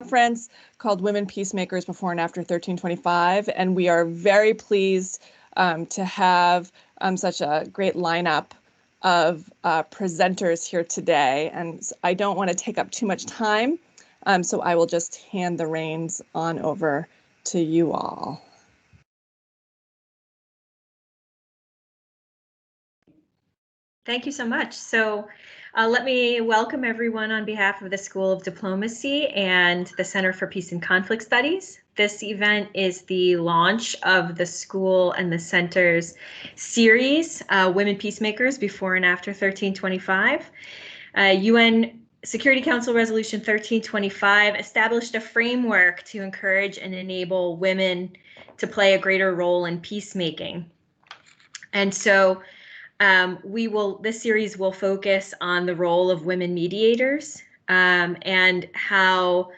conference called Women Peacemakers Before and After 1325, and we are very pleased to have such a great lineup of presenters here today. And I don't want to take up too much time, so I will just hand the reins on over to you all. Thank you so much. So let me welcome everyone on behalf of the School of Diplomacy and the Center for Peace and Conflict Studies. This event is the launch of the school and the center's series, Women Peacemakers Before and After 1325. UN Security Council Resolution 1325 established a framework to encourage and enable women to play a greater role in peacemaking. And so this series will focus on the role of women mediators and how,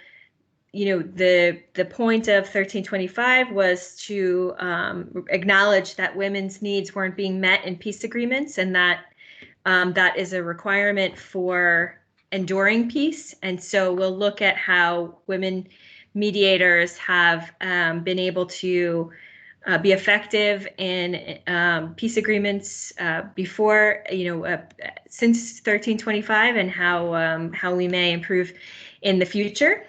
the point of 1325 was to acknowledge that women's needs weren't being met in peace agreements, and that that is a requirement for enduring peace. And so we'll look at how women mediators have been able to be effective in peace agreements before, since 1325, and how we may improve in the future.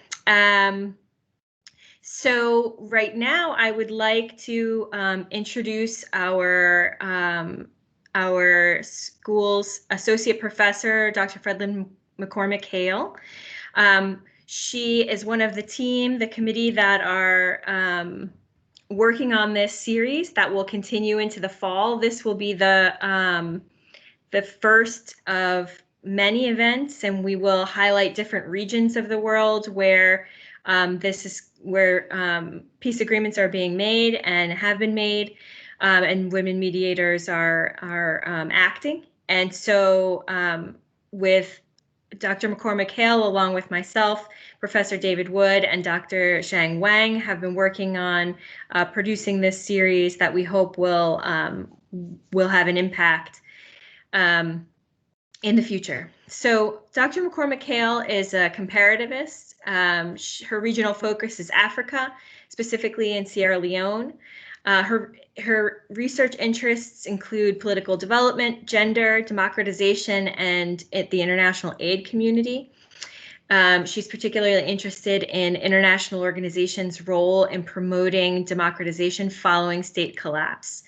So right now, I would like to introduce our school's associate professor, Dr. Fredlyn McCormick Hale. She is one of the committee that are working on this series that will continue into the fall. This will be the first of many events, and we will highlight different regions of the world where peace agreements are being made and have been made, and women mediators are acting. And so with Dr. McCormick Hale, along with myself, Professor David Wood, and Dr. Zhang Wang, have been working on producing this series that we hope will have an impact in the future. So Dr. McCormick Hale is a comparativist. Her regional focus is Africa, specifically in Sierra Leone. Her research interests include political development, gender, democratization, and the international aid community. She's particularly interested in international organizations' role in promoting democratization following state collapse.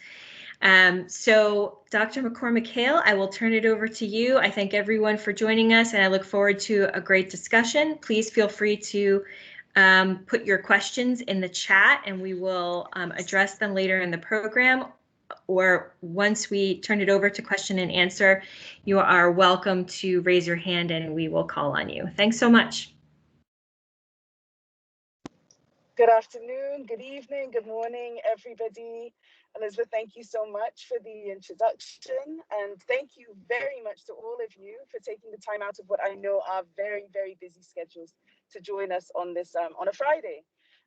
So Dr. McCormick Hale, I will turn it over to you. I thank everyone for joining us, and I look forward to a great discussion. Please feel free to put your questions in the chat, and we will address them later in the program. Or once we turn it over to question and answer, you are welcome to raise your hand and we will call on you. Thanks so much. Good afternoon, good evening, good morning, everybody. Elizabeth, thank you so much for the introduction, and thank you very much to all of you for taking the time out of what I know are very, very busy schedules to join us on this on a Friday.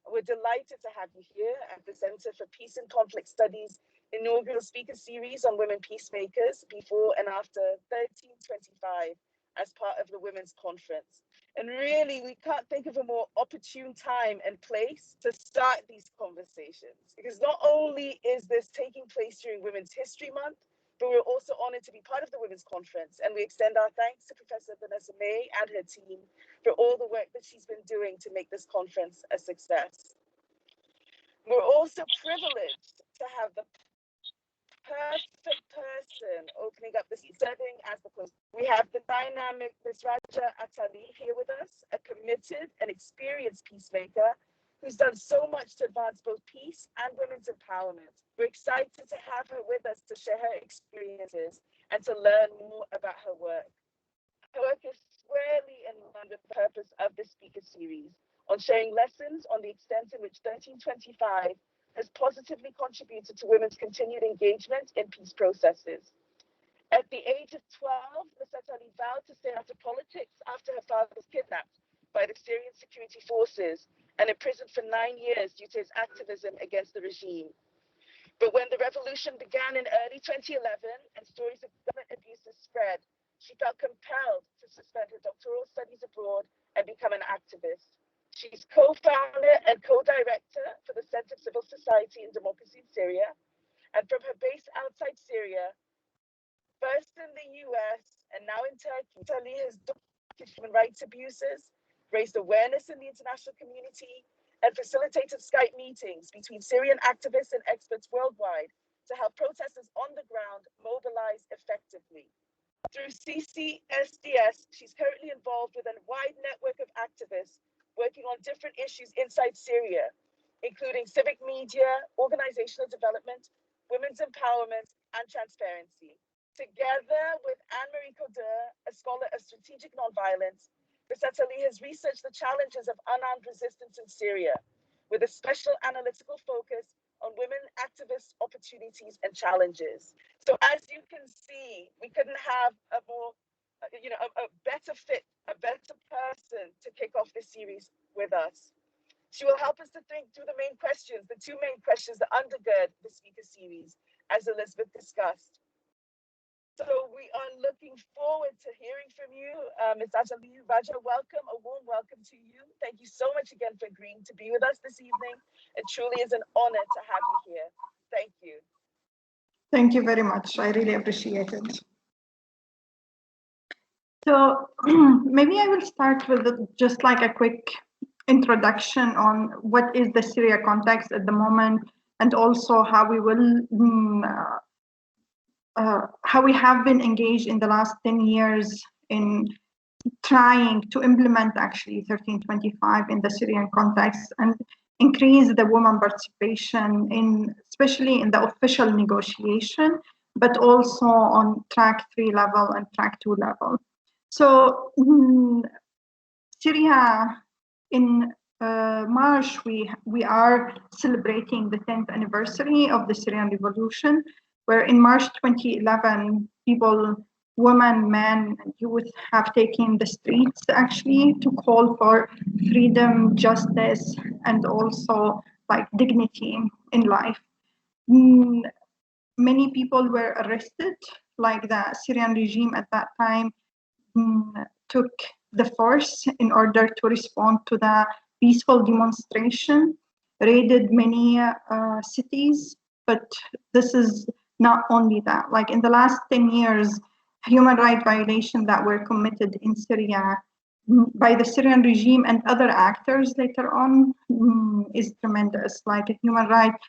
We're delighted to have you here at the Center for Peace and Conflict Studies inaugural speaker series on women peacemakers before and after 1325 as part of the Women's Conference. And really, we can't think of a more opportune time and place to start these conversations, because not only is this taking place during Women's History Month, but we're also honored to be part of the Women's Conference. And we extend our thanks to Professor Vanessa May and her team for all the work that she's been doing to make this conference a success. We're also privileged to have the perfect person opening up this setting as the close. We have the dynamic Ms. Raja Atali here with us, a committed and experienced peacemaker who's done so much to advance both peace and women's empowerment. We're excited to have her with us to share her experiences and to learn more about her work. Her work is squarely in line with the purpose of this speaker series on sharing lessons on the extent in which 1325 has positively contributed to women's continued engagement in peace processes. At the age of 12, Ms. Atali vowed to stay out of politics after her father was kidnapped by the Syrian security forces and imprisoned for 9 years due to his activism against the regime. But when the revolution began in early 2011 and stories of government abuses spread, she felt compelled to suspend her doctoral studies abroad and become an activist. She's co-founder and co-director for the Center of Civil Society and Democracy in Syria. And from her base outside Syria, first in the US and now in Turkey, Italy has documented human rights abuses, raised awareness in the international community, and facilitated Skype meetings between Syrian activists and experts worldwide to help protesters on the ground mobilize effectively. Through CCSDS, she's currently involved with a wide network of activists working on different issues inside Syria, including civic media, organizational development, women's empowerment, and transparency. Together with Anne-Marie Coder, a scholar of strategic nonviolence, Professor Lee has researched the challenges of unarmed resistance in Syria, with a special analytical focus on women activists' opportunities and challenges. So as you can see, we couldn't have a more, a better fit, a better person to kick off this series with us. She will help us to think through the main questions, the two main questions that undergird the speaker series, as Elizabeth discussed. So we are looking forward to hearing from you. Ms. Ataliu Baja, welcome, a warm welcome to you. Thank you so much again for agreeing to be with us this evening. It truly is an honor to have you here. Thank you. Thank you very much. I really appreciate it. So maybe I will start with just like a quick introduction on what is the Syria context at the moment, and also how we will how we have been engaged in the last 10 years in trying to implement actually 1325 in the Syrian context and increase the women participation in, especially in the official negotiation, but also on track 3 level and track 2 level. So Syria, in March, we are celebrating the 10th anniversary of the Syrian revolution, where in March 2011, people, women, men, and youth have taken the streets actually to call for freedom, justice, and also like dignity in life. Many people were arrested, like the Syrian regime at that time took the force in order to respond to the peaceful demonstration, raided many cities, but this is not only that. Like in the last 10 years, human rights violations that were committed in Syria by the Syrian regime and other actors later on is tremendous. Like a human rights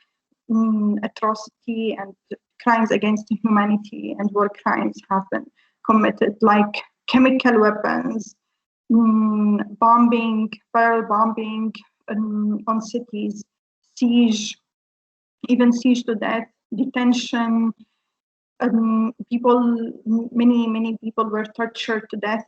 atrocity and crimes against humanity and war crimes have been committed, like chemical weapons, bombing, viral bombing on cities, siege, even siege to death, detention. Many people were tortured to death,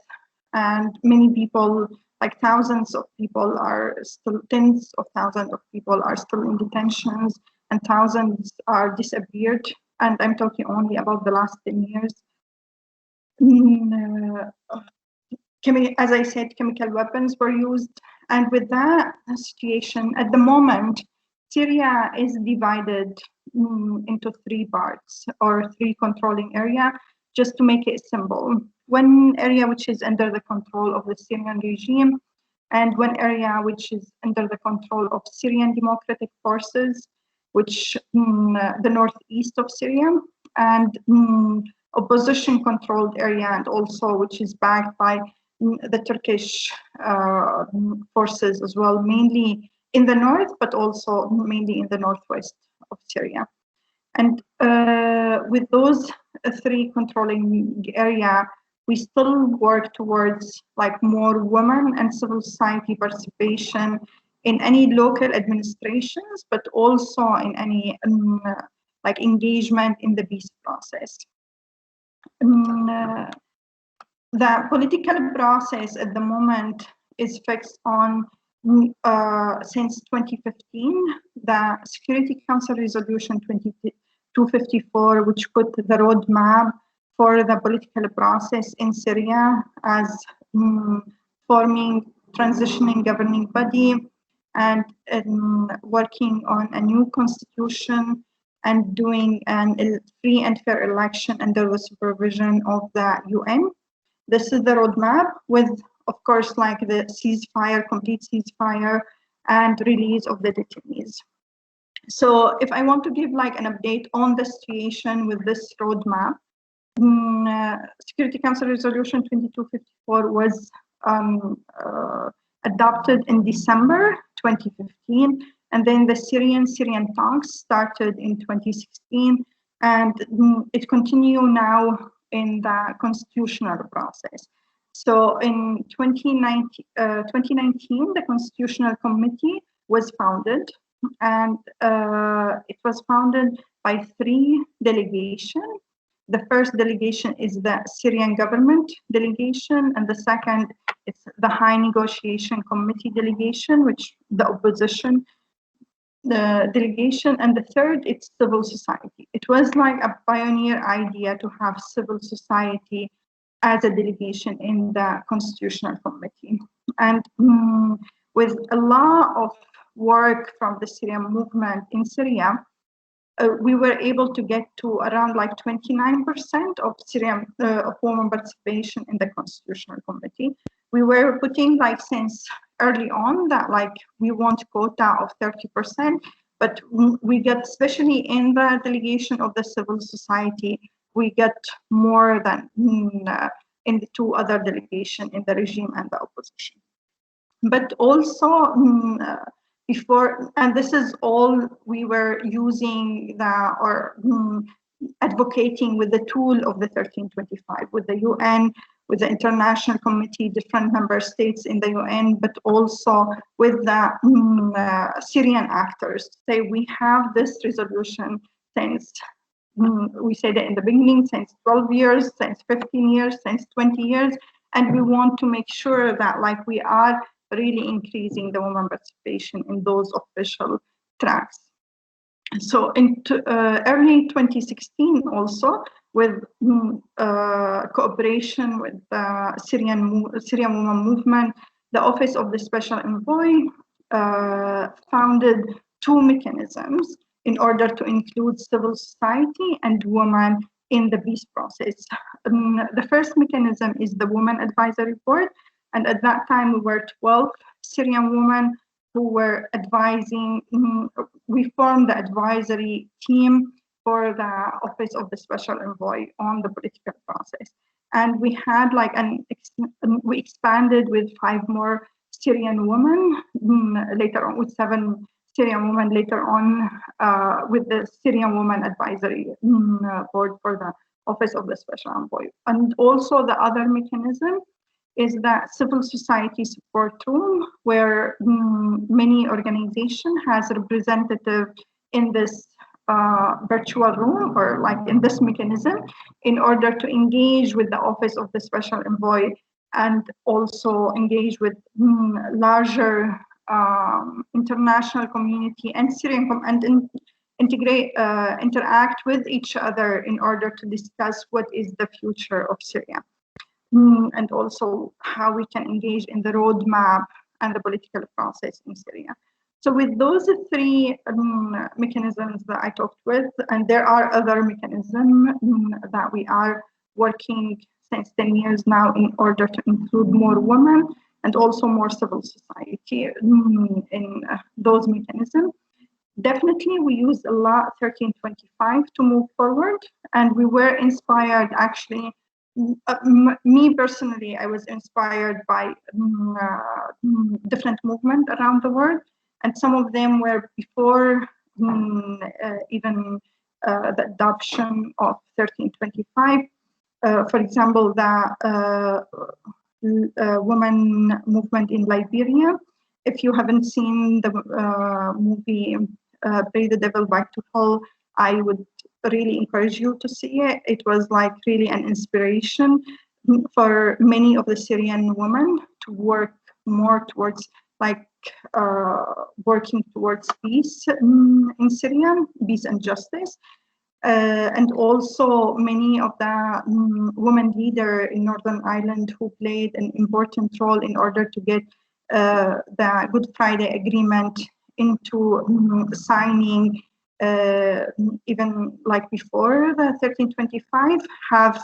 and many people, like thousands of people are still, tens of thousands of people are still in detentions, and thousands are disappeared. And I'm talking only about the last 10 years. As I said, chemical weapons were used. And with that situation, at the moment, Syria is divided into 3 parts or 3 controlling areas, just to make it simple. One area which is under the control of the Syrian regime, and one area which is under the control of Syrian Democratic Forces, which the northeast of Syria, and opposition-controlled area, and also which is backed by the Turkish forces as well, mainly in the north, but also mainly in the northwest of Syria. And with those 3 controlling area, we still work towards like more women and civil society participation in any local administrations, but also in any like engagement in the peace process. The political process at the moment is fixed on, since 2015, the Security Council Resolution 2254, which put the roadmap for the political process in Syria as forming, transitioning governing body, and working on a new constitution, and doing a free and fair election under the supervision of the UN. This is the roadmap with of course, like the ceasefire, complete ceasefire, and release of the detainees. So if I want to give like an update on the situation with this roadmap, Security Council Resolution 2254 was adopted in December 2015, and then the Syrian talks started in 2016, and it continues now in the constitutional process. So in 2019, the Constitutional Committee was founded, and it was founded by 3 delegations. The first delegation is the Syrian government delegation, and the second is the High Negotiation Committee delegation, which the opposition delegation, and the third it's civil society. It was like a pioneer idea to have civil society as a delegation in the Constitutional Committee. And with a lot of work from the Syrian movement in Syria, we were able to get to around like 29% of Syrian of women participation in the Constitutional Committee. We were putting like since early on that like we want quota of 30%, but we get, especially in the delegation of the civil society, we get more than in the 2 other delegations in the regime and the opposition. But also before, and this is all we were using or advocating with the tool of the 1325, with the UN, with the international committee, different member states in the UN, but also with the Syrian actors. Say we have this resolution since, we said it in the beginning, since 12 years, since 15 years, since 20 years, and we want to make sure that like we are really increasing the women participation in those official tracks. So in early 2016 also, with cooperation with the Syrian women movement, the Office of the Special Envoy founded 2 mechanisms in order to include civil society and women in the peace process. The first mechanism is the Women Advisory Board, and at that time we were 12 Syrian women who were advising. We formed the advisory team for the Office of the Special Envoy on the political process. And we had like we expanded with 5 more Syrian women later on, with 7 Syrian women later on with the Syrian Women Advisory Board for the Office of the Special Envoy. And also the other mechanism is the civil society support room, where many organizations has representative in this virtual room, or like in this mechanism, in order to engage with the Office of the Special Envoy and also engage with larger international community and Syrian interact with each other in order to discuss what is the future of Syria. And also how we can engage in the roadmap and the political process in Syria. So with those 3 mechanisms that I talked with, and there are other mechanisms that we are working since 10 years now in order to include more women and also more civil society in those mechanisms. Definitely we use a lot 1325 to move forward, and we were inspired actually. Me personally, I was inspired by different movements around the world, and some of them were before even the adoption of 1325. For example, the women movement in Liberia. If you haven't seen the movie Pray the Devil Back to Hell, I would really encourage you to see it. It was like really an inspiration for many of the Syrian women to work more towards like working towards peace in Syria, peace and justice. And also many of the women leaders in Northern Ireland who played an important role in order to get the Good Friday Agreement into signing. Even like before the 1325, have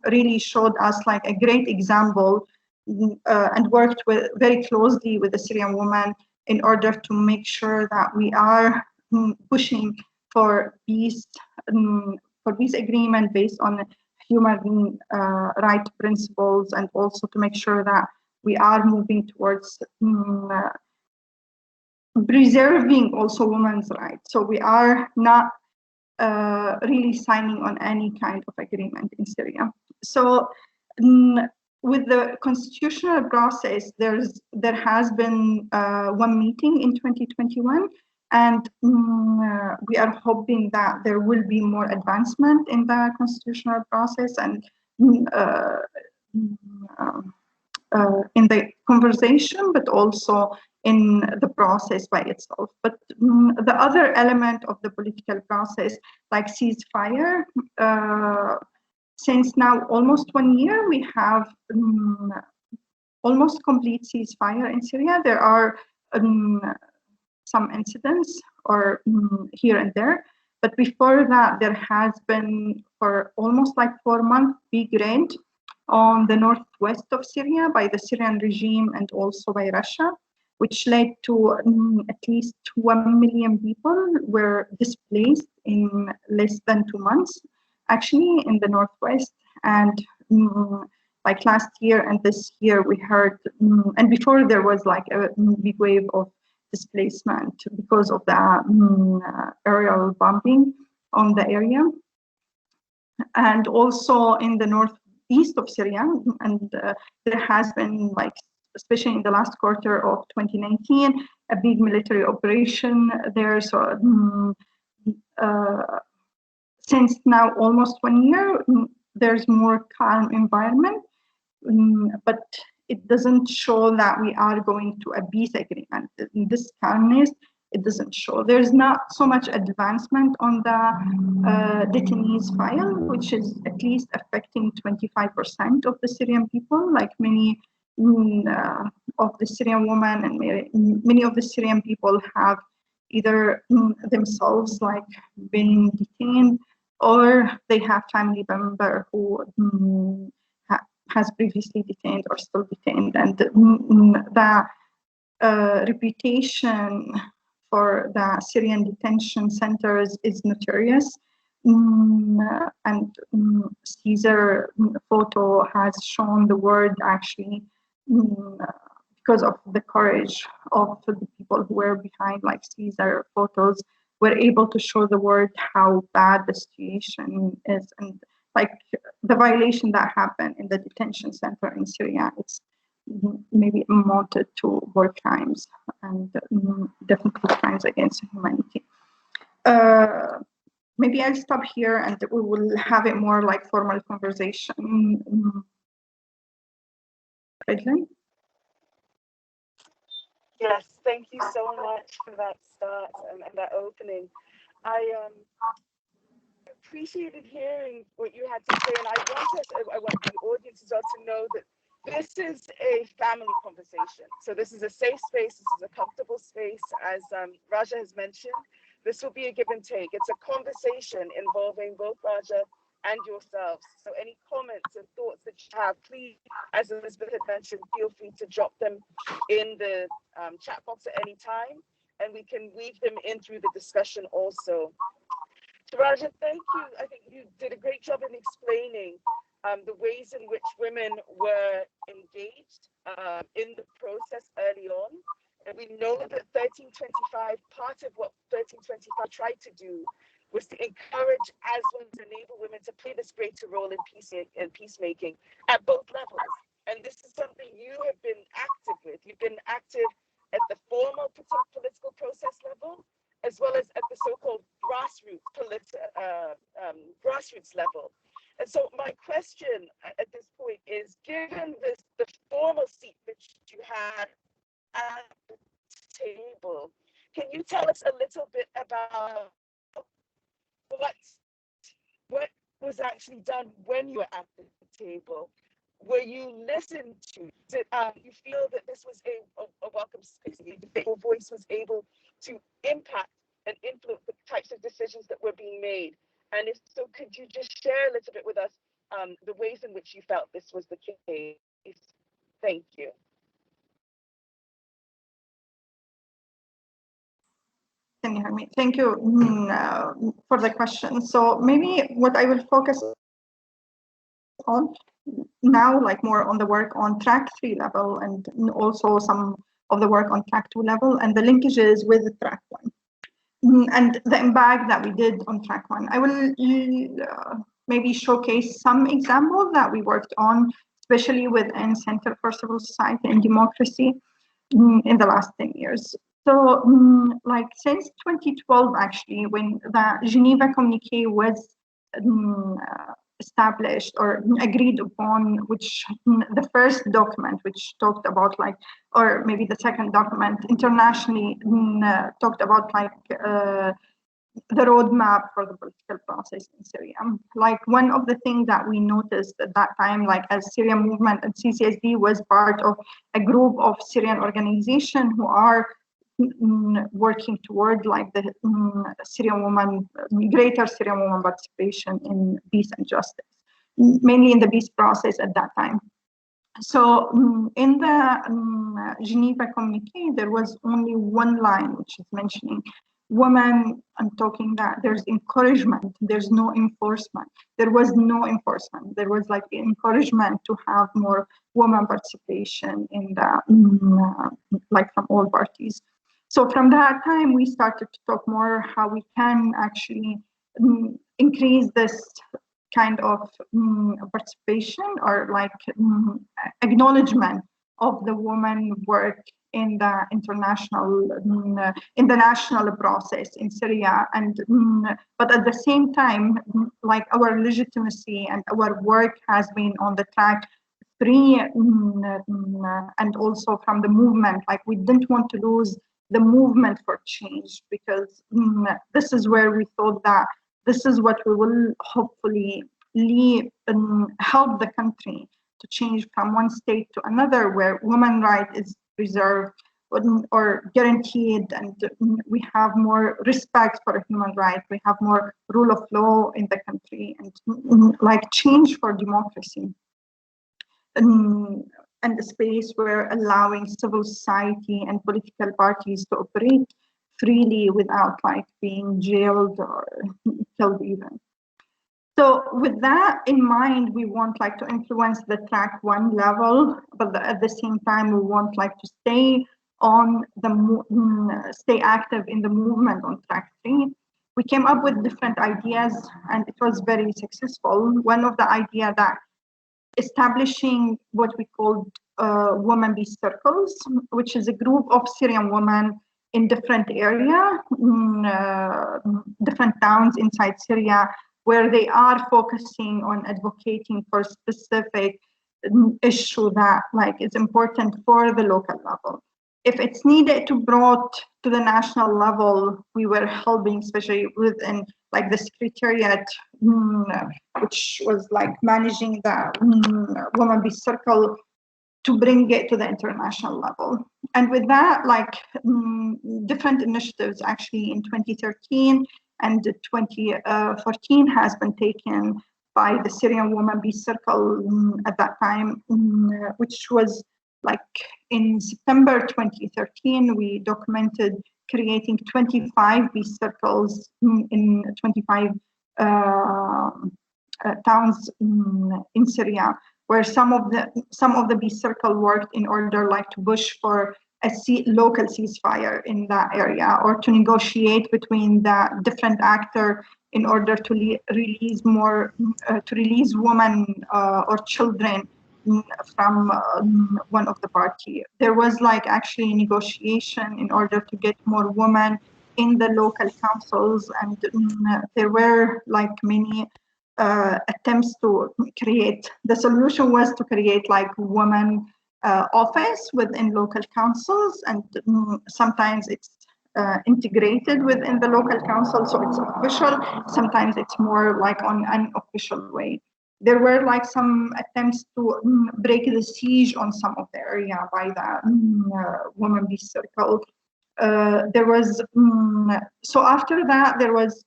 really showed us like a great example and worked very closely with the Syrian women in order to make sure that we are pushing for peace, agreement based on human right principles, and also to make sure that we are moving towards preserving also women's rights. So we are not really signing on any kind of agreement in Syria. So with the constitutional process, there has been one meeting in 2021, and we are hoping that there will be more advancement in the constitutional process and in the conversation, but also in the process by itself. But the other element of the political process, like ceasefire, since now almost 1 year, we have almost complete ceasefire in Syria. There are some incidents or here and there, but before that, there has been for almost like 4 months big raid on the northwest of Syria by the Syrian regime and also by Russia, which led to at least 1 million people were displaced in less than 2 months, actually in the northwest. And like last year and this year, we heard, and before there was like a big wave of displacement because of the aerial bombing on the area. And also in the northeast of Syria, and there has been, like, especially in the last quarter of 2019, a big military operation there. So since now almost 1 year, there's more calm environment, but it doesn't show that we are going to a peace agreement. This calmness, it doesn't show. There's not so much advancement on the detainees file, which is at least affecting 25% of the Syrian people, like many of the Syrian women and many of the Syrian people have either themselves like been detained, or they have family member who has previously detained or still detained. And the reputation for the Syrian detention centers is notorious. And Caesar photo has shown the world actually, because of the courage of the people who were behind, like Caesar photos, were able to show the world how bad the situation is, and like the violation that happened in the detention center in Syria, it's maybe amounted to war crimes and definitely crimes against humanity. Maybe I'll stop here and we will have a more like formal conversation. Redline? Yes, thank you so much for that start and that opening. I appreciated hearing what you had to say, and I want the audience as well to know that this is a family conversation. So this is a safe space, this is a comfortable space, as Raja has mentioned. This will be a give and take. It's a conversation involving both Raja and yourselves. So any comments and thoughts that you have, please, as Elizabeth had mentioned, feel free to drop them in the chat box at any time, and we can weave them in through the discussion also. So Raja, thank you. I think you did a great job in explaining the ways in which women were engaged in the process early on. And we know that 1325, part of what 1325 tried to do was to encourage as well as enable women to play this greater role in peacemaking at both levels. And this is something you have been active with. You've been active at the formal political process level, as well as at the so-called grassroots level. And so my question at this point is, given the formal seat that you had at the table, can you tell us a little bit about what was actually done when you were at the table? Were you listened to? Did you feel that this was a welcome space? That your voice was able to impact and influence the types of decisions that were being made? And if so, could you just share a little bit with us the ways in which you felt this was the case? Thank you. Can you hear me? Thank you for the question. So maybe what I will focus on now, like more on the work on track 3 level, and also some of the work on track 2 level, and the linkages with track 1, and the impact that we did on track 1. I will maybe showcase some examples that we worked on, especially within Center for Civil Society and Democracy in the last 10 years. So like since 2012, actually, when the Geneva Communiqué was established or agreed upon, which the first document which talked about like, or maybe the second document internationally talked about like the roadmap for the political process in Syria. Like one of the things that we noticed at that time, like as Syrian movement and CCSD was part of a group of Syrian organizations who are working toward like the Syrian woman, greater Syrian woman participation in peace and justice, mainly in the peace process at that time. So in the Geneva Communiqué, there was only one line which is mentioning women. I'm talking that there's encouragement, there's no enforcement. There was no enforcement. There was like encouragement to have more women participation in the, like from all parties. So from that time, we started to talk more how we can actually increase this kind of participation or like acknowledgement of the woman work in the international, in the national process in Syria, and but at the same time, like our legitimacy and our work has been on the track 3, and also from the movement, like we didn't want to lose the movement for change, because this is where we thought that this is what we will hopefully help the country to change from one state to another, where women's right is preserved or guaranteed, and we have more respect for human rights, we have more rule of law in the country, and like change for democracy. And the space where allowing civil society and political parties to operate freely without like being jailed or killed even. So with that in mind, we want like to influence the track 1 level, but at the same time, we want like to stay on the, stay active in the movement on track 3. We came up with different ideas and it was very successful. One of the ideas that establishing what we called women peace circles, which is a group of Syrian women in different areas, different towns inside Syria, where they are focusing on advocating for specific issue that like is important for the local level. If it's needed to brought to the national level, we were helping, especially within like the secretariat, which was like managing the Women Peace Circle, to bring it to the international level. And with that, like different initiatives actually in 2013 and 2014 has been taken by the Syrian Women Peace Circle at that time, which was like in September 2013, we documented creating 25 peace circles in 25 towns in Syria, where some of the peace circle worked in order like to push for a local ceasefire in that area, or to negotiate between the different actors in order to release more, to release women or children from one of the party. There was like actually negotiation in order to get more women in the local councils, and there were like many attempts to create. The solution was to create like women office within local councils, and sometimes it's integrated within the local council, so it's official. Sometimes it's more like on an unofficial way. There were like some attempts to break the siege on some of the area by the Women Peace Circle. There was, so after that, there was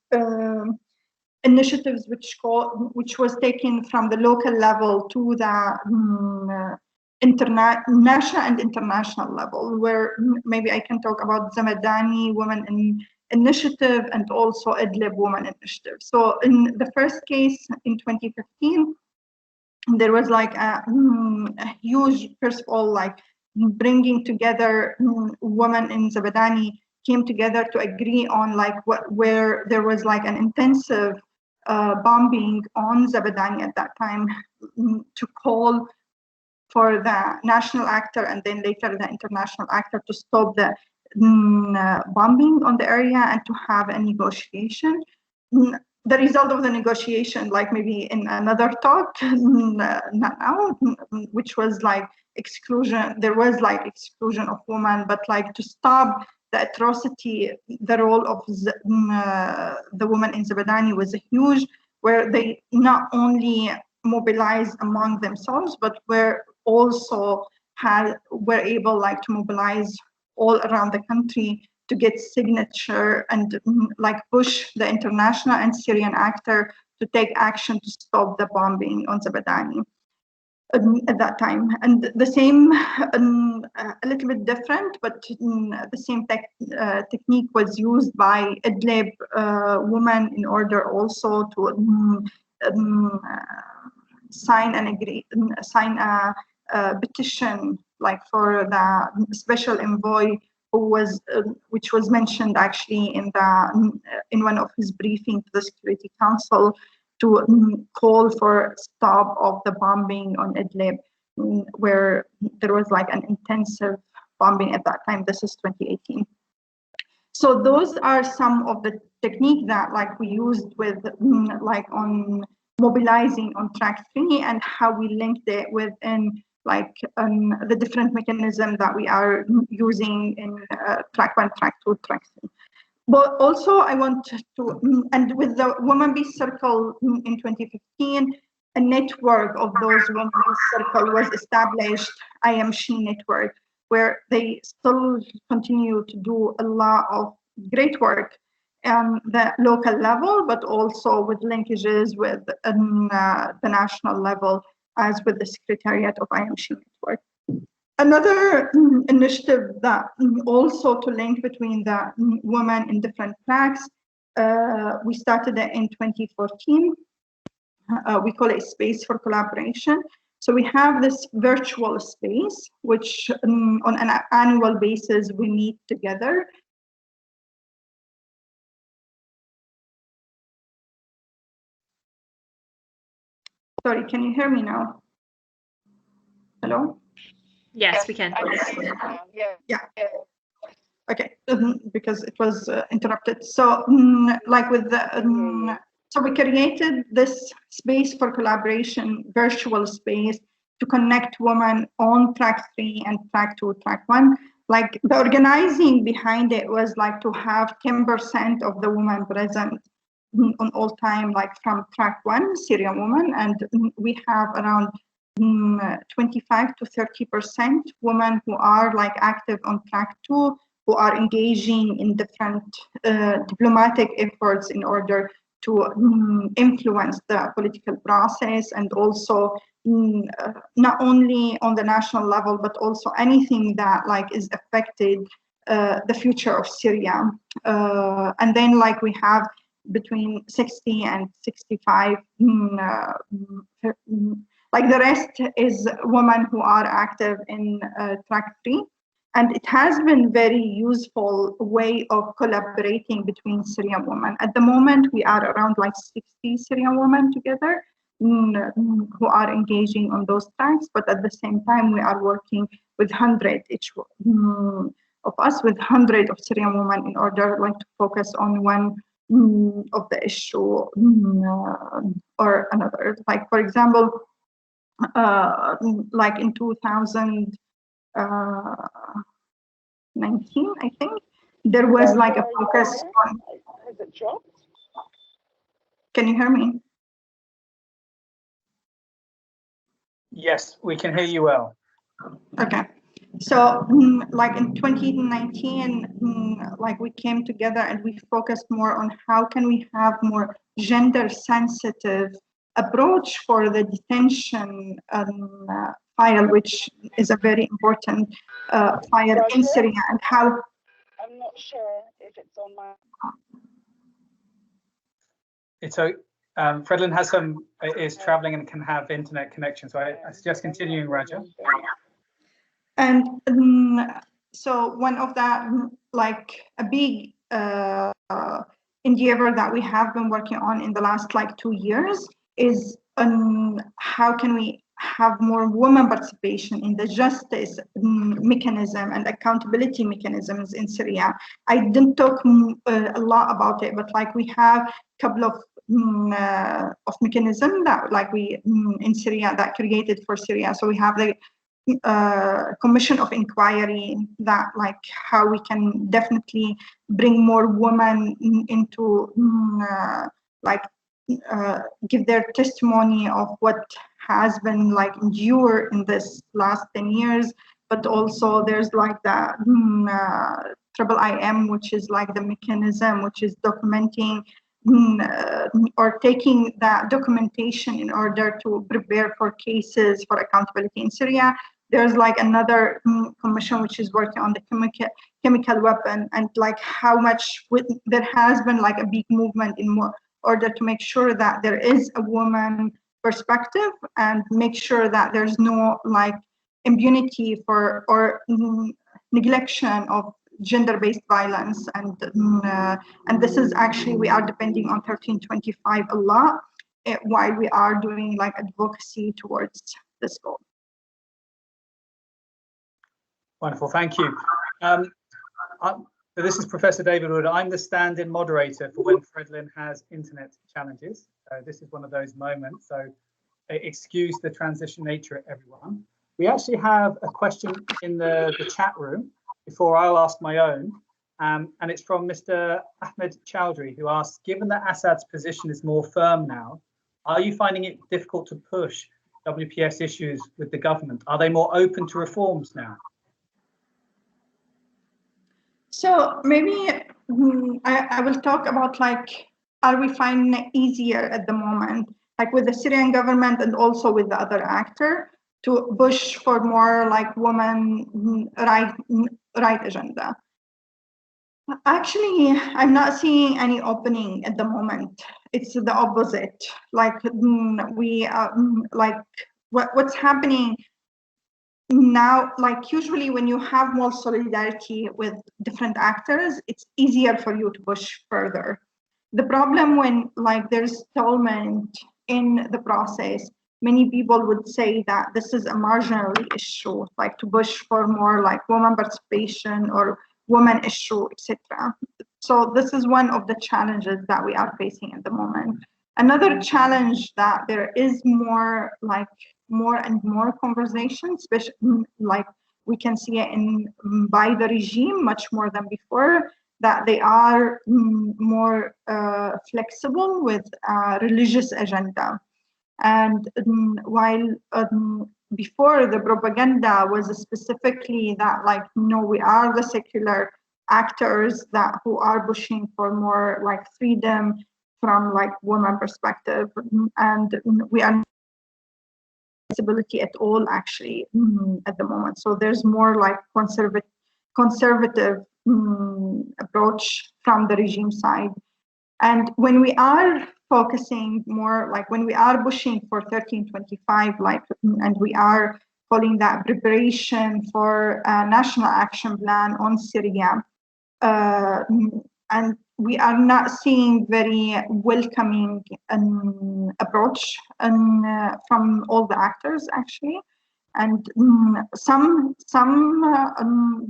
initiatives which was taken from the local level to the national and international level, where maybe I can talk about Zamadani women in initiative and also Idlib Women Initiative. So in the first case in 2015, there was like a huge, first of all, like bringing together women in Zabadani came together to agree on like where there was like an intensive bombing on Zabadani at that time, to call for the national actor and then later the international actor to stop the bombing on the area and to have a negotiation. The result of the negotiation, like maybe in another talk, not now, which was like exclusion. There was like exclusion of women, but like to stop the atrocity, the role of the women in Zabadani was huge, where they not only mobilized among themselves, but were also were able like to mobilize all around the country to get signature and like push the international and Syrian actor to take action to stop the bombing on Zabadani at that time. And the same, a little bit different, but the same technique was used by Idlib women in order also to sign a petition like for the special envoy who was which was mentioned actually in one of his briefings to the Security Council to call for stop of the bombing on Idlib, where there was like an intensive bombing at that time. This is 2018. So those are some of the technique that like we used with like on mobilizing on track 3 and how we linked it within like the different mechanism that we are using in track 1, track 2, track 3. But also I want to, and with the Women Peace Circle in 2015, a network of those Women Peace Circle was established, I Am She network, where they still continue to do a lot of great work on the local level, but also with linkages with the national level, as with the Secretariat of I Am She network. Another initiative that also to link between the women in different tracks, we started it in 2014. We call it Space for Collaboration. So we have this virtual space, which on an annual basis, we meet together. Sorry, can you hear me now? Hello? Yes, we can. Yeah. Okay, because it was interrupted. So like with the, so we created this space for collaboration, virtual space to connect women on track 3 and track 2, track 1. Like the organizing behind it was like to have 10% of the women present on all time, like from track 1, Syrian women, and we have around 25 to 30% women who are like active on track 2, who are engaging in different diplomatic efforts in order to influence the political process, and also not only on the national level, but also anything that like is affected the future of Syria. And then like we have between 60 and 65 like the rest is women who are active in track 3. And it has been very useful way of collaborating between Syrian women. At the moment, we are around like 60 Syrian women together who are engaging on those tracks. But at the same time, we are working with 100 each of us, with 100 of Syrian women in order like to focus on one of the issue or another. Like, for example, like in 2019, I think, there was like a focus on. Has it dropped? Can you hear me? Yes, we can hear you well. Okay. So like in 2019, like we came together and we focused more on how can we have more gender sensitive approach for the detention file, which is a very important file in Syria, and how. I'm not sure if It's on my. It's so Fredlin is traveling and can have internet connection. So I suggest continuing, Raja. And so one of that, like a big endeavor that we have been working on in the last like 2 years is how can we have more women participation in the justice mechanism and accountability mechanisms in Syria. I didn't talk a lot about it, but like we have a couple of mechanisms that like we in Syria that created for Syria. So we have the commission of inquiry that like how we can definitely bring more women into give their testimony of what has been like endured in this last 10 years, but also there's like the triple IM, which is like the mechanism which is documenting or taking that documentation in order to prepare for cases for accountability in Syria. There's like another commission which is working on the chemical weapon, and like how much there has been like a big movement in order to make sure that there is a woman perspective and make sure that there's no like impunity for or neglection of gender-based violence, and this is actually we are depending on 1325 a lot while we are doing like advocacy towards this goal. Wonderful, thank you. So this is Professor David Wood. I'm the stand-in moderator for when Fredlin has internet challenges. This is one of those moments, so excuse the transition nature, everyone. We actually have a question in the chat room before I'll ask my own, and it's from Mr. Ahmed Chowdhury, who asks, given that Assad's position is more firm now, are you finding it difficult to push WPS issues with the government? Are they more open to reforms now? So maybe I will talk about like, are we finding it easier at the moment, like with the Syrian government and also with the other actor, to push for more like women right agenda? Actually, I'm not seeing any opening at the moment. It's the opposite. Like we like what's happening now, like usually when you have more solidarity with different actors, it's easier for you to push further. The problem when like there's stallment in the process, many people would say that this is a marginal issue, like to push for more like women participation or women issue, etc. So this is one of the challenges that we are facing at the moment. Another challenge that there is more and more conversations, especially like we can see it by the regime much more than before, that they are more flexible with religious agenda. And while before the propaganda was specifically that like, no, we are the secular actors that who are pushing for more like freedom from like woman perspective, and we are not flexibility at all actually at the moment. So there's more like conservative approach from the regime side. And when we are focusing more, like when we are pushing for 1325, like, and we are calling that preparation for a national action plan on Syria, and we are not seeing very welcoming approach from all the actors actually. And some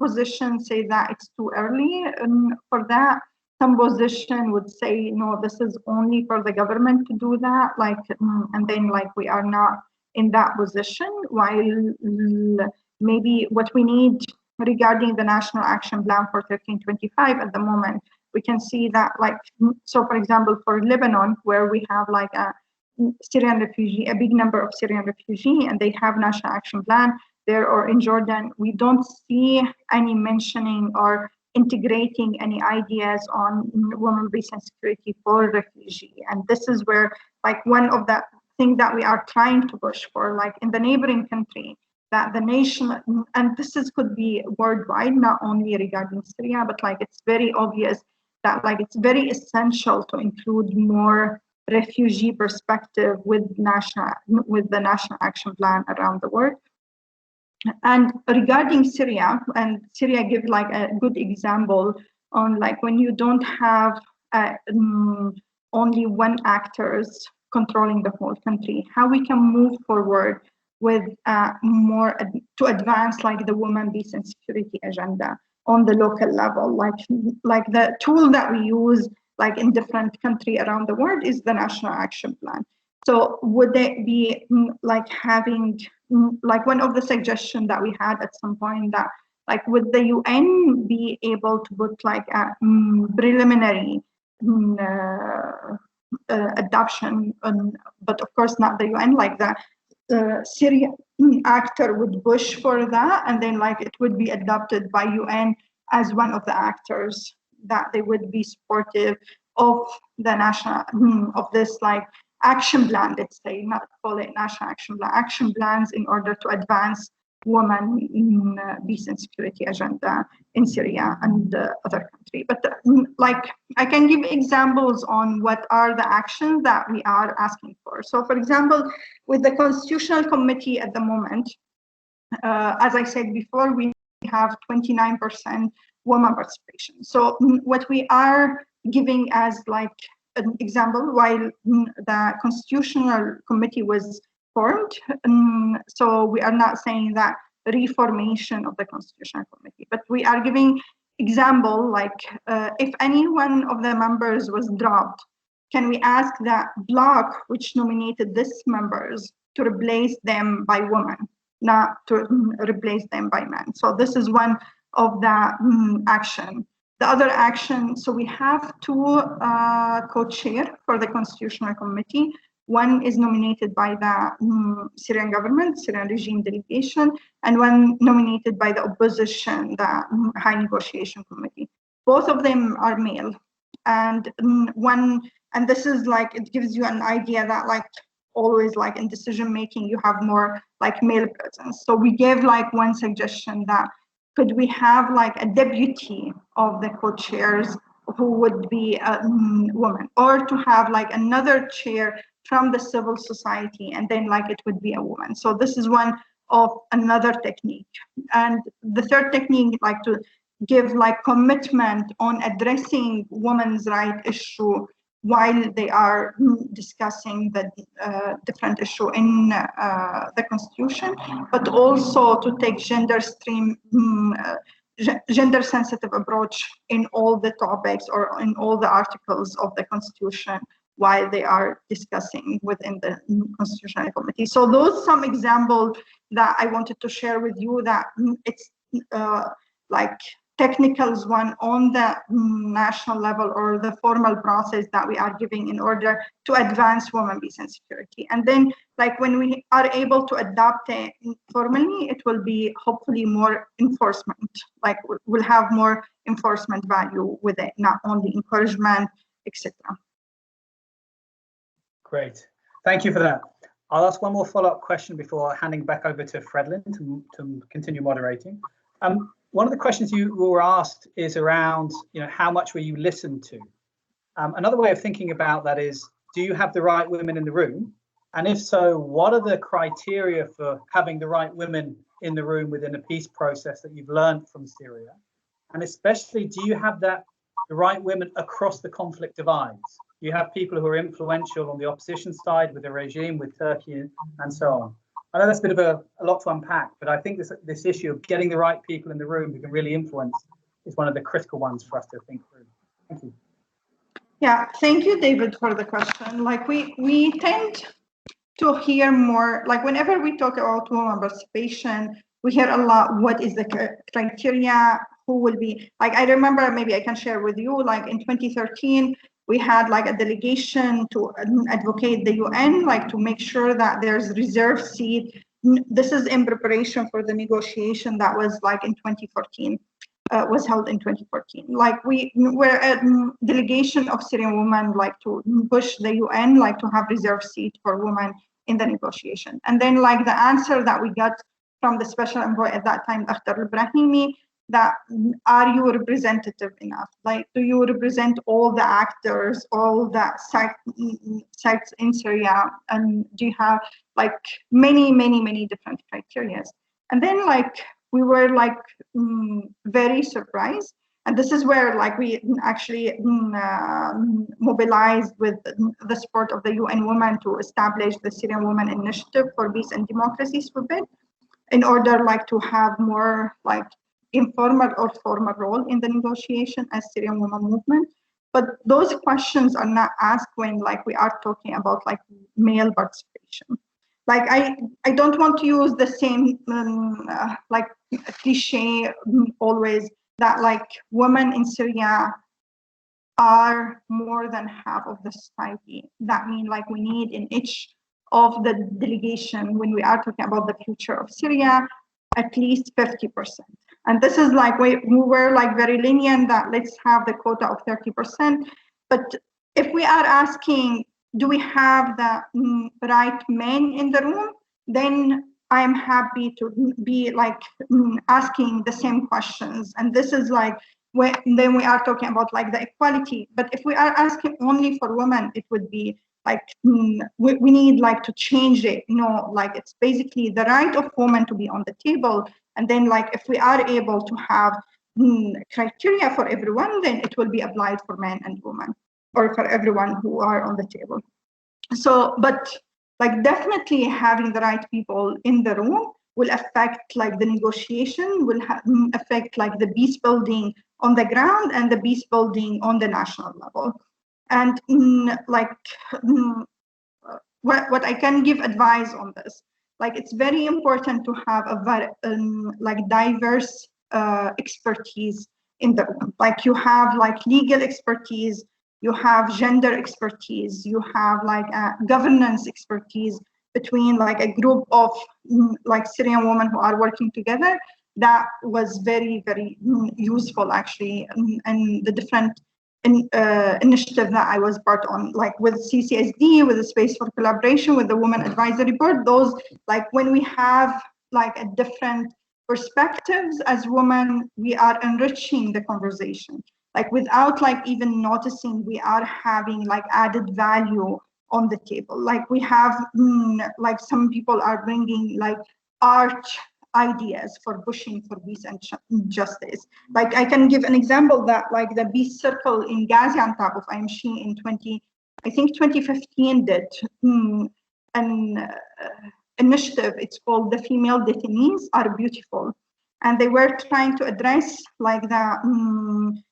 positions say that it's too early for that. Some position would say, no, this is only for the government to do that, like, and then like we are not in that position, while maybe what we need regarding the National Action Plan for 1325 at the moment, we can see that like, so for example, for Lebanon, where we have like a Syrian refugee, a big number of Syrian refugee, and they have National Action Plan there, or in Jordan, we don't see any mentioning or integrating any ideas on women, peace and security for refugee. And this is where like one of the things that we are trying to push for, like in the neighboring country, that the nation, and this is could be worldwide, not only regarding Syria, but like it's very obvious that like it's very essential to include more refugee perspective with the National Action Plan around the world. And regarding Syria, and Syria give like a good example on like when you don't have only one actors controlling the whole country, how we can move forward with more to advance like the women, peace and security agenda on the local level. Like the tool that we use like in different countries around the world is the National Action Plan. So would it be like having like one of the suggestions that we had at some point that like would the UN be able to put like a preliminary adoption, but of course not the UN, like the Syrian actor would push for that, and then like it would be adopted by UN as one of the actors that they would be supportive of the national of this like action plan, let's say, not call it national action plans in order to advance women in peace and security agenda in Syria and other countries. But like I can give examples on what are the actions that we are asking for. So for example, with the Constitutional Committee at the moment, as I said before, we have 29% women participation. So what we are giving as like an example, while the Constitutional Committee was formed, so we are not saying that reformation of the Constitutional Committee, but we are giving example like if any one of the members was dropped, can we ask that bloc which nominated these members to replace them by women, not to replace them by men. So this is one of the action. The other action, so we have two co-chair for the Constitutional Committee. One is nominated by the Syrian government, Syrian regime delegation, and one nominated by the opposition, the High Negotiation Committee. Both of them are male. And and this is like, it gives you an idea that like always like in decision making, you have more like male presence. So we gave like one suggestion that could we have like a deputy of the co-chairs who would be a woman, or to have like another chair from the civil society, and then like it would be a woman. So this is one of another technique. And the third technique, like to give like commitment on addressing women's rights issue while they are discussing the different issue in the Constitution, but also to take gender-sensitive approach in all the topics or in all the articles of the Constitution while they are discussing within the Constitutional Committee. So those some examples that I wanted to share with you that it's like technicals one on the national level or the formal process that we are giving in order to advance women, peace and security. And then like when we are able to adopt it formally, it will be hopefully more enforcement, like we'll have more enforcement value with it, not only encouragement, etc. Great, thank you for that. I'll ask one more follow-up question before handing back over to Fredlin to continue moderating. One of the questions you were asked is around, how much were you listened to? Another way of thinking about that is, do you have the right women in the room? And if so, what are the criteria for having the right women in the room within a peace process that you've learned from Syria? And especially, do you have the right women across the conflict divides? You have people who are influential on the opposition side with the regime, with Turkey, and so on. I know that's a bit of a lot to unpack, but I think this issue of getting the right people in the room who can really influence is one of the critical ones for us to think through. Thank you. Yeah, thank you, David, for the question. Like we tend to hear more, like whenever we talk about women participation, we hear a lot, what is the criteria, who will be, like I remember, maybe I can share with you, like in 2013, we had like a delegation to advocate the UN, like to make sure that there's reserve seat. This is in preparation for the negotiation that was like in 2014, was held in 2014. Like we were a delegation of Syrian women, like to push the UN, like to have reserve seat for women in the negotiation. And then like the answer that we got from the special envoy at that time, Dr. Ibrahimi, that are you representative enough? Like, do you represent all the actors, all the sites in Syria? And do you have like many different criteria? And then like we were like very surprised. And this is where like we actually mobilized with the support of the UN Women to establish the Syrian Women Initiative for Peace and Democracy, SWPID, in order like to have more like informal or formal role in the negotiation as Syrian Women Movement. But those questions are not asked when like we are talking about like male participation. Like I don't want to use the same like cliche always that like women in Syria are more than half of the society. That means like we need in each of the delegation, when we are talking about the future of Syria, at least 50%. And this is like, we were like very lenient that let's have the quota of 30%. But if we are asking, do we have the right men in the room? Then I'm happy to be like asking the same questions. And this is like, then we are talking about like the equality. But if we are asking only for women, it would be like we need like to change it, you know, like it's basically the right of women to be on the table. And then like if we are able to have criteria for everyone, then it will be applied for men and women, or for everyone who are on the table. So, but like definitely having the right people in the room will affect like the negotiation, will affect like the peace building on the ground and the peace building on the national level. And what I can give advice on this, like it's very important to have a very like diverse expertise in the room. Like you have like legal expertise, you have gender expertise, you have like governance expertise between like a group of like Syrian women who are working together. That was very useful actually, and the different initiative that I was part on, like with CCSD, with the Space for Collaboration, with the Women Advisory Board. Those, like when we have like a different perspectives as women, we are enriching the conversation. Like without like even noticing, we are having like added value on the table. Like we have like some people are bringing like art ideas for pushing for peace and justice. Like I can give an example that like the Peace Circle in Gaziantep of IMC in 2015 did an initiative. It's called The Female Detainees Are Beautiful. And they were trying to address like the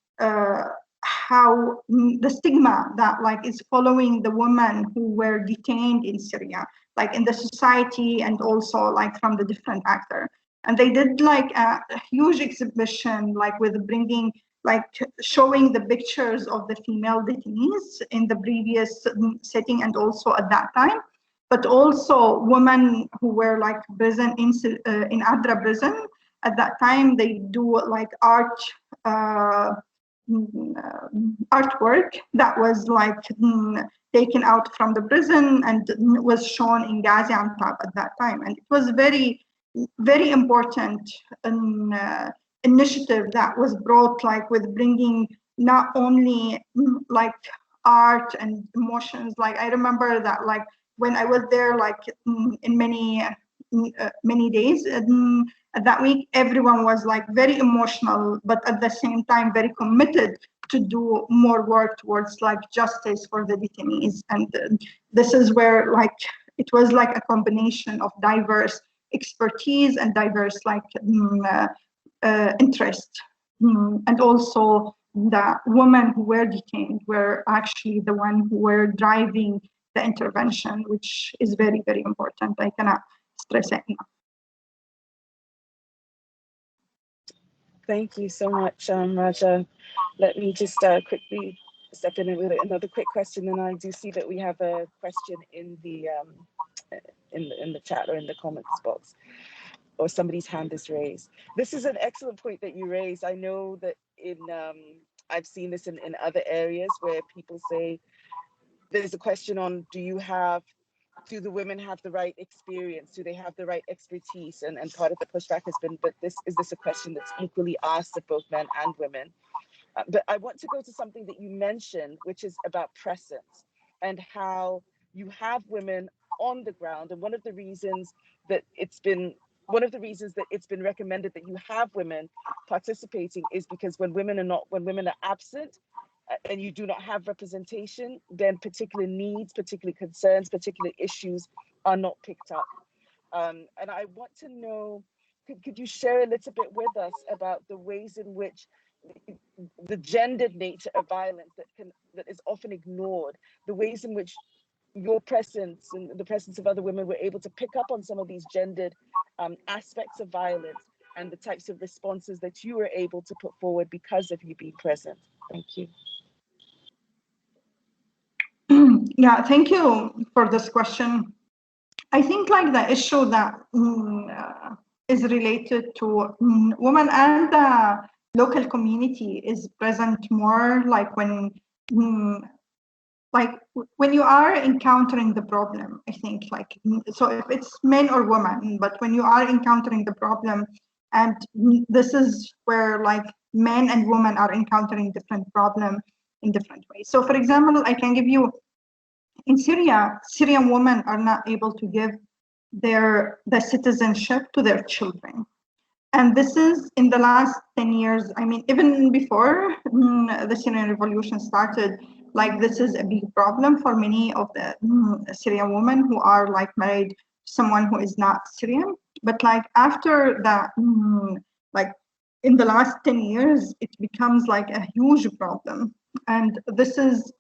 how the stigma that like is following the women who were detained in Syria, like in the society and also like from the different actors. And they did like a huge exhibition, like with bringing, like showing the pictures of the female detainees in the previous setting and also at that time, but also women who were like prison in Adra prison. At that time, they do like art, artwork that was like taken out from the prison and was shown in Gaziantep at that time. And it was very important initiative that was brought, like with bringing not only like art and emotions. Like I remember that like when I was there, like in many days that week, everyone was like very emotional, but at the same time very committed to do more work towards like justice for the detainees. And this is where like it was like a combination of diverse expertise and diverse like interest. And also the women who were detained were actually the one who were driving the intervention, which is very important. I cannot stress it enough. Thank you so much, Raja. Let me just quickly step in with another quick question, and I do see that we have a question in the chat or in the comments box, or somebody's hand is raised. This is an excellent point that you raised. I know that in I've seen this in other areas where people say there's a question on, do you have do the women have the right experience? Do they have the right expertise? And part of the pushback has been, but is this a question that's equally asked of both men and women? But I want to go to something that you mentioned, which is about presence and how you have women on the ground. And one of the reasons that it's been recommended that you have women participating is because when women are absent and you do not have representation, then particular needs, particular concerns, particular issues are not picked up. And I want to know, could you share a little bit with us about the ways in which the gendered nature of violence that is often ignored, the ways in which your presence and the presence of other women were able to pick up on some of these gendered aspects of violence and the types of responses that you were able to put forward because of you being present. Thank you. Yeah, thank you for this question. I think like the issue that is related to women and the local community is present more like when you are encountering the problem. I think like, so if it's men or women, but when you are encountering the problem, and this is where like men and women are encountering different problem in different ways. So for example, I can give you, in Syria, Syrian women are not able to give the citizenship to their children. And this is in the last 10 years. I mean, even before the Syrian revolution started, like this is a big problem for many of the Syrian women who are like married to someone who is not Syrian. But like after that, like in the last 10 years, it becomes like a huge problem. And this is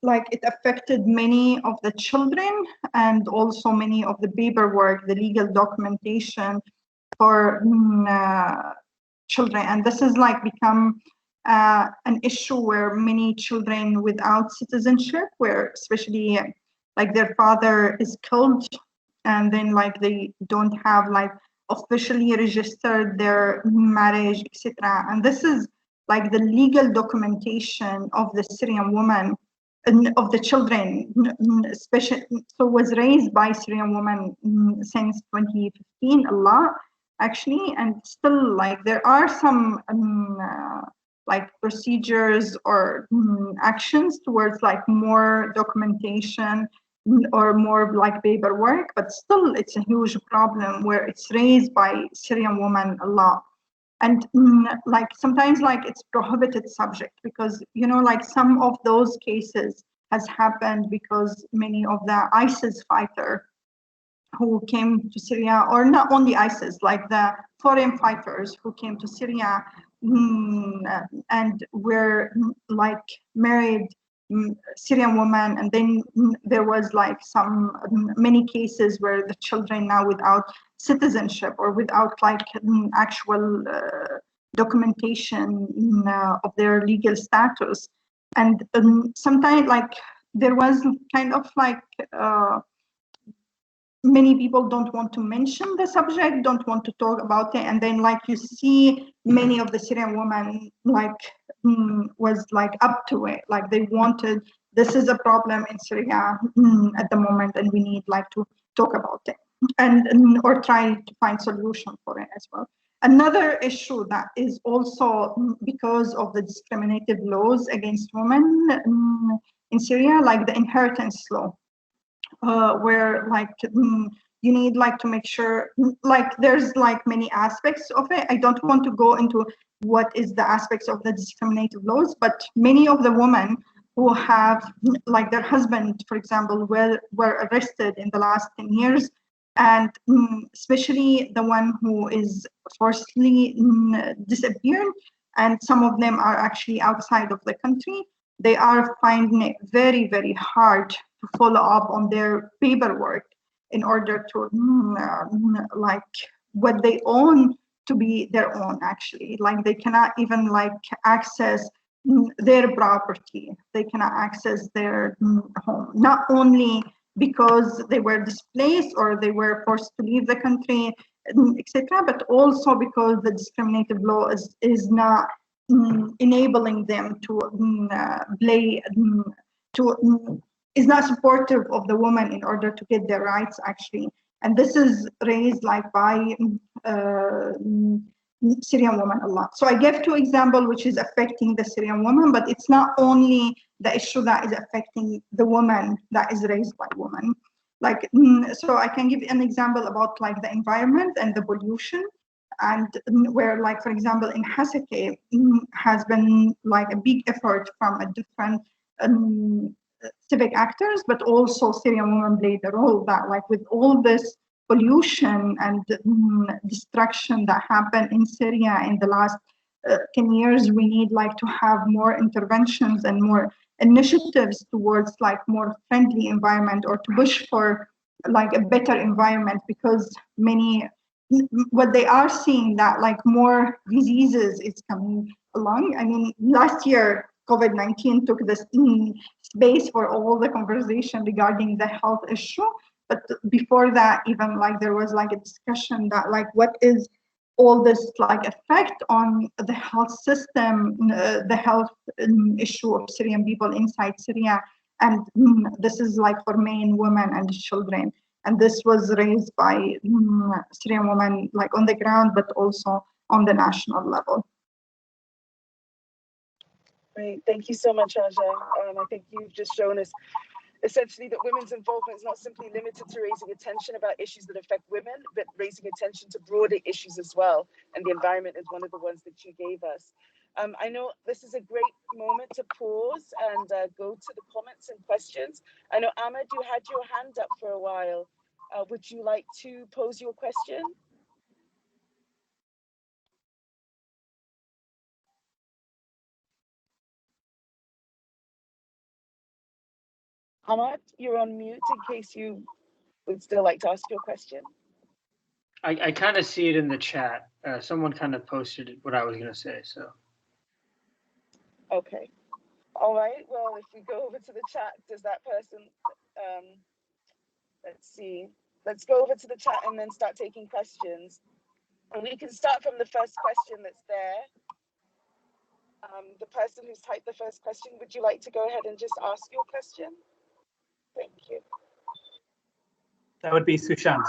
like it affected many of the children and also many of the paperwork, the legal documentation for children. And this is like become an issue where many children without citizenship, where especially like their father is killed and then like they don't have like officially registered their marriage, etc. And this is like the legal documentation of the Syrian woman and of the children, especially, so was raised by Syrian women since 2015 a lot actually, and still like there are some like procedures or actions towards like more documentation or more like paperwork, but still it's a huge problem where it's raised by Syrian women a lot. And like sometimes like it's prohibited subject because, you know, like some of those cases has happened because many of the ISIS fighter who came to Syria, or not only ISIS, like the foreign fighters who came to Syria and were like married Syrian women, and then there was like some many cases where the children now without citizenship or without like actual documentation of their legal status. And sometimes like there was kind of like many people don't want to mention the subject, don't want to talk about it, and then like you see many of the Syrian women like was like up to it, like they wanted, this is a problem in Syria at the moment and we need like to talk about it and or try to find solution for it as well. Another issue that is also because of the discriminative laws against women in Syria, like the inheritance law, where like you need like to make sure, like there's like many aspects of it. I don't want to go into what is the aspects of the discriminative laws, but many of the women who have like their husband, for example, were arrested in the last 10 years, and especially the one who is forcibly disappeared, and some of them are actually outside of the country. They are finding it very, very hard to follow up on their paperwork in order to like what they own to be their own actually. Like they cannot even like access their property. They cannot access their home, not only because they were displaced or they were forced to leave the country, etc., but also because the discriminative law is not enabling them to is not supportive of the woman in order to get their rights, actually. And this is raised like by Syrian women a lot. So I gave 2 examples which is affecting the Syrian woman, but it's not only the issue that is affecting the woman that is raised by women. Like, so I can give an example about like the environment and the pollution, and where, like, for example, in Hasake has been like a big effort from a different civic actors, but also Syrian women played a role that, like, with all this pollution and destruction that happened in Syria in the last 10 years, we need like to have more interventions and more initiatives towards like more friendly environment, or to push for like a better environment, because what they are seeing that like more diseases is coming along. I mean, last year COVID-19 took this space for all the conversation regarding the health issue, but before that, even like there was like a discussion that like what is all this like effect on the health system, the health issue of Syrian people inside Syria, and this is like for men, women, and children. And this was raised by Syrian women like on the ground, but also on the national level. Great, thank you so much, Aja. I think you've just shown us essentially that women's involvement is not simply limited to raising attention about issues that affect women, but raising attention to broader issues as well. And the environment is one of the ones that you gave us. I know this is a great moment to pause and go to the comments and questions. I know, Ahmed, you had your hand up for a while. Would you like to pose your question? Ahmed, you're on mute in case you would still like to ask your question. I kind of see it in the chat. Someone kind of posted what I was going to say, so. Okay. All right. Well, if we go over to the chat, does that person, let's see. Let's go over to the chat and then start taking questions. And we can start from the first question that's there. The person who's typed the first question, would you like to go ahead and just ask your question? Thank you. That would be Sushant.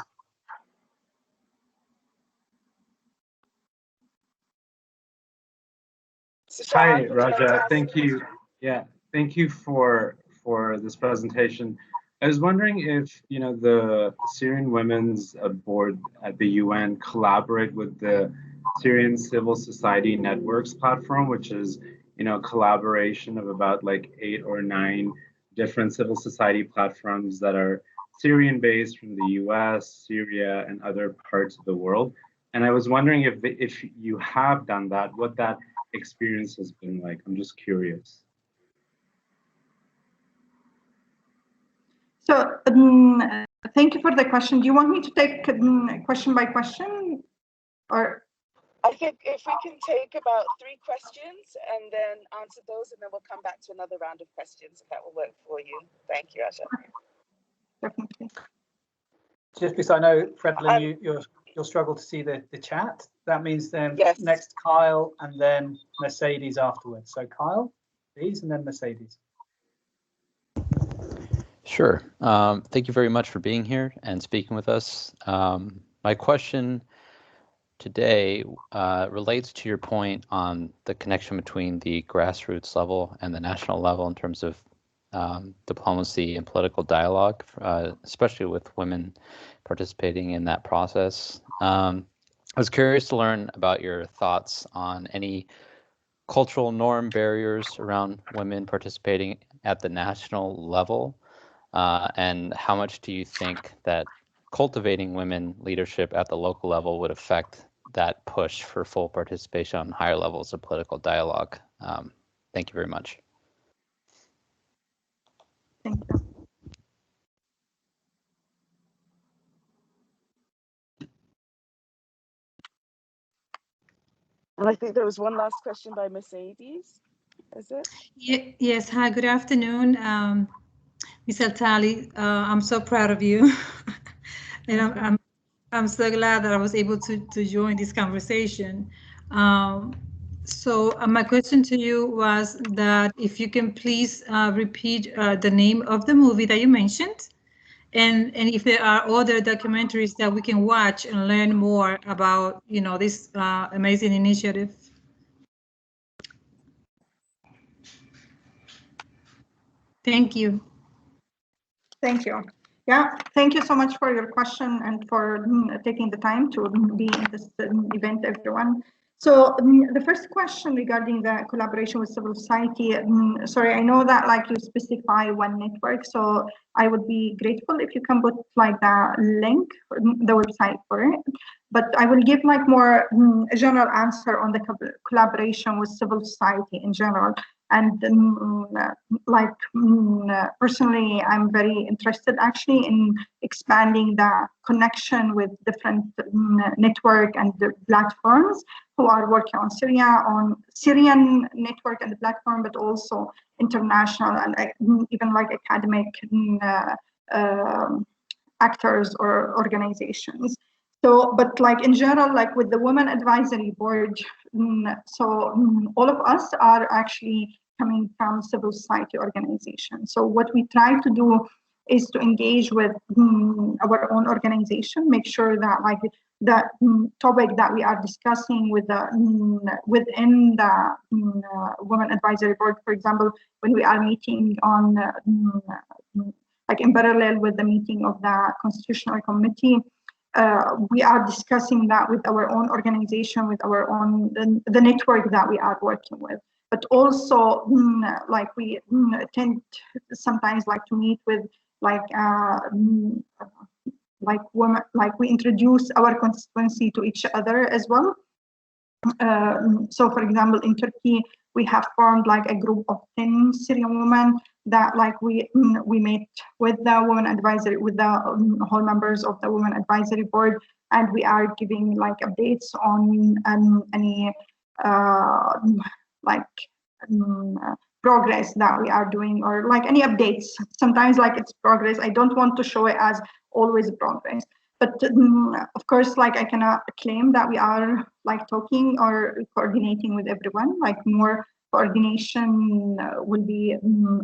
Hi, Raja. Thank you. Yeah, thank you for this presentation. I was wondering if the Syrian Women's Board at the UN collaborate with the Syrian Civil Society Networks platform, which is a collaboration of about like 8 or 9 different civil society platforms that are Syrian-based from the US, Syria, and other parts of the world. And I was wondering if you have done that, what that experience has been like. I'm just curious. So thank you for the question. Do you want me to take question by question, or? I think if we can take about 3 questions and then answer those, and then we'll come back to another round of questions, if that will work for you. Thank you, Aja. Definitely. Just because I know, Fredlin, you'll struggle to see the chat. That means then yes. Next Kyle and then Mercedes afterwards. So Kyle, please, and then Mercedes. Sure. Thank you very much for being here and speaking with us. My question today relates to your point on the connection between the grassroots level and the national level in terms of diplomacy and political dialogue, especially with women participating in that process. I was curious to learn about your thoughts on any cultural norm barriers around women participating at the national level, and how much do you think that cultivating women leadership at the local level would affect that push for full participation on higher levels of political dialogue? Thank you very much. Thank you. And I think there was one last question by Mercedes. Is it? Yes. Hi, good afternoon. Ms. Altali, I'm so proud of you. And I'm so glad that I was able to join this conversation. So So my question to you was that if you can please repeat the name of the movie that you mentioned, and if there are other documentaries that we can watch and learn more about, you know, this amazing initiative. Thank you. Thank you. Yeah, thank you so much for your question and for taking the time to be in this event, everyone. So the first question regarding the collaboration with civil society, sorry, I know that like you specify one network, so I would be grateful if you can put like the link, the website for it. But I will give like more general answer on the collaboration with civil society in general. And personally, I'm very interested actually in expanding the connection with different network and the platforms who are working on Syria, on Syrian network and the platform, but also international and even like academic actors or organizations. So, but like in general, like with the Women Advisory Board, all of us are actually coming from civil society organizations. So what we try to do is to engage with our own organization, make sure that like the topic that we are discussing with the within the Women Advisory Board, for example, when we are meeting on like in parallel with the meeting of the Constitutional Committee, we are discussing that with our own organization, with our own the network that we are working with. But also, like we tend sometimes like to meet with like women, like we introduce our constituency to each other as well. So, for example, in Turkey, we have formed like a group of 10 Syrian women that like we met with the Women Advisory, with the whole members of the Women Advisory Board, and we are giving like updates on any progress that we are doing, or like any updates. Sometimes like it's progress. I don't want to show it as always progress. But of course, like I cannot claim that we are like talking or coordinating with everyone. Like more coordination will be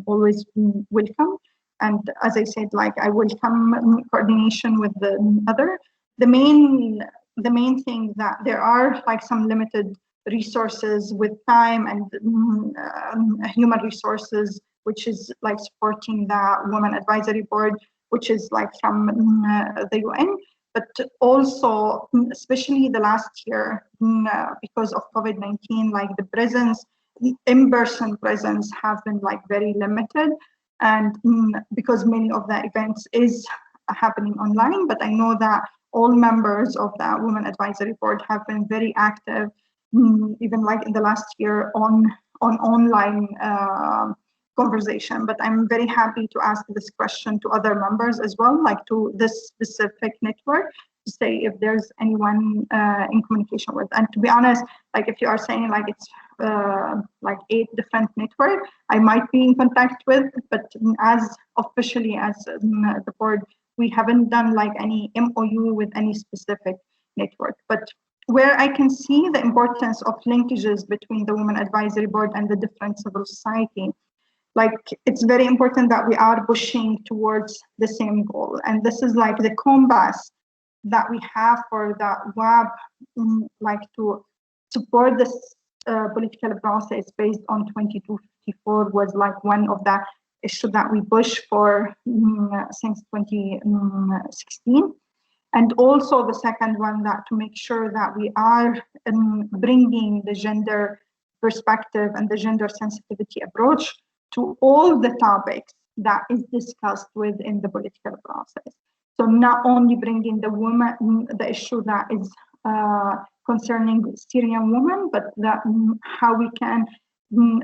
always welcome. And as I said, like I welcome coordination with the other. The main thing that there are like some limited resources with time and human resources, which is like supporting the Women Advisory Board, which is like from the UN, but also, especially the last year, because of COVID-19, like the presence, in-person presence have been like very limited, and because many of the events is happening online, but I know that all members of the Women Advisory Board have been very active, even like in the last year on online conversation. But I'm very happy to ask this question to other members as well, like to this specific network, to say if there's anyone in communication with. And to be honest, like if you are saying like it's like 8 different networks, I might be in contact with, but as officially as the board, we haven't done like any MOU with any specific network. But where I can see the importance of linkages between the Women Advisory Board and the different civil society, like it's very important that we are pushing towards the same goal. And this is like the compass that we have for the WAB, like to support this political process based on 2254 was like one of the issues that we push for since 2016. And also the second one, that to make sure that we are bringing the gender perspective and the gender sensitivity approach to all the topics that is discussed within the political process. So not only bringing the woman, the issue that is concerning Syrian women, but that how we can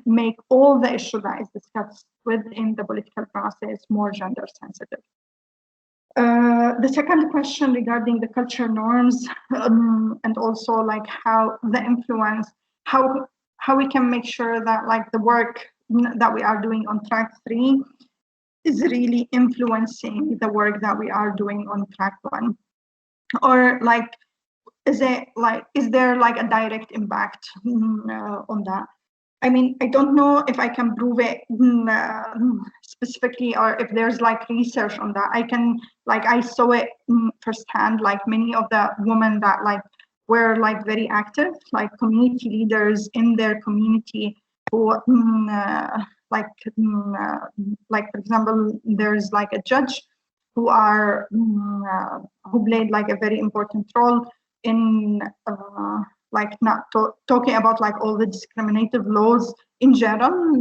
make all the issue that is discussed within the political process more gender sensitive. The second question regarding the culture norms and also like how the influence, how we can make sure that like the work that we are doing on track 3 is really influencing the work that we are doing on track 1, or like is there like a direct impact on that? I mean, I don't know if I can prove it specifically, or if there's like research on that. I saw it firsthand, like many of the women that like were like very active, like community leaders in their community who like for example, there's like a judge who played like a very important role in like not talking about like all the discriminative laws in general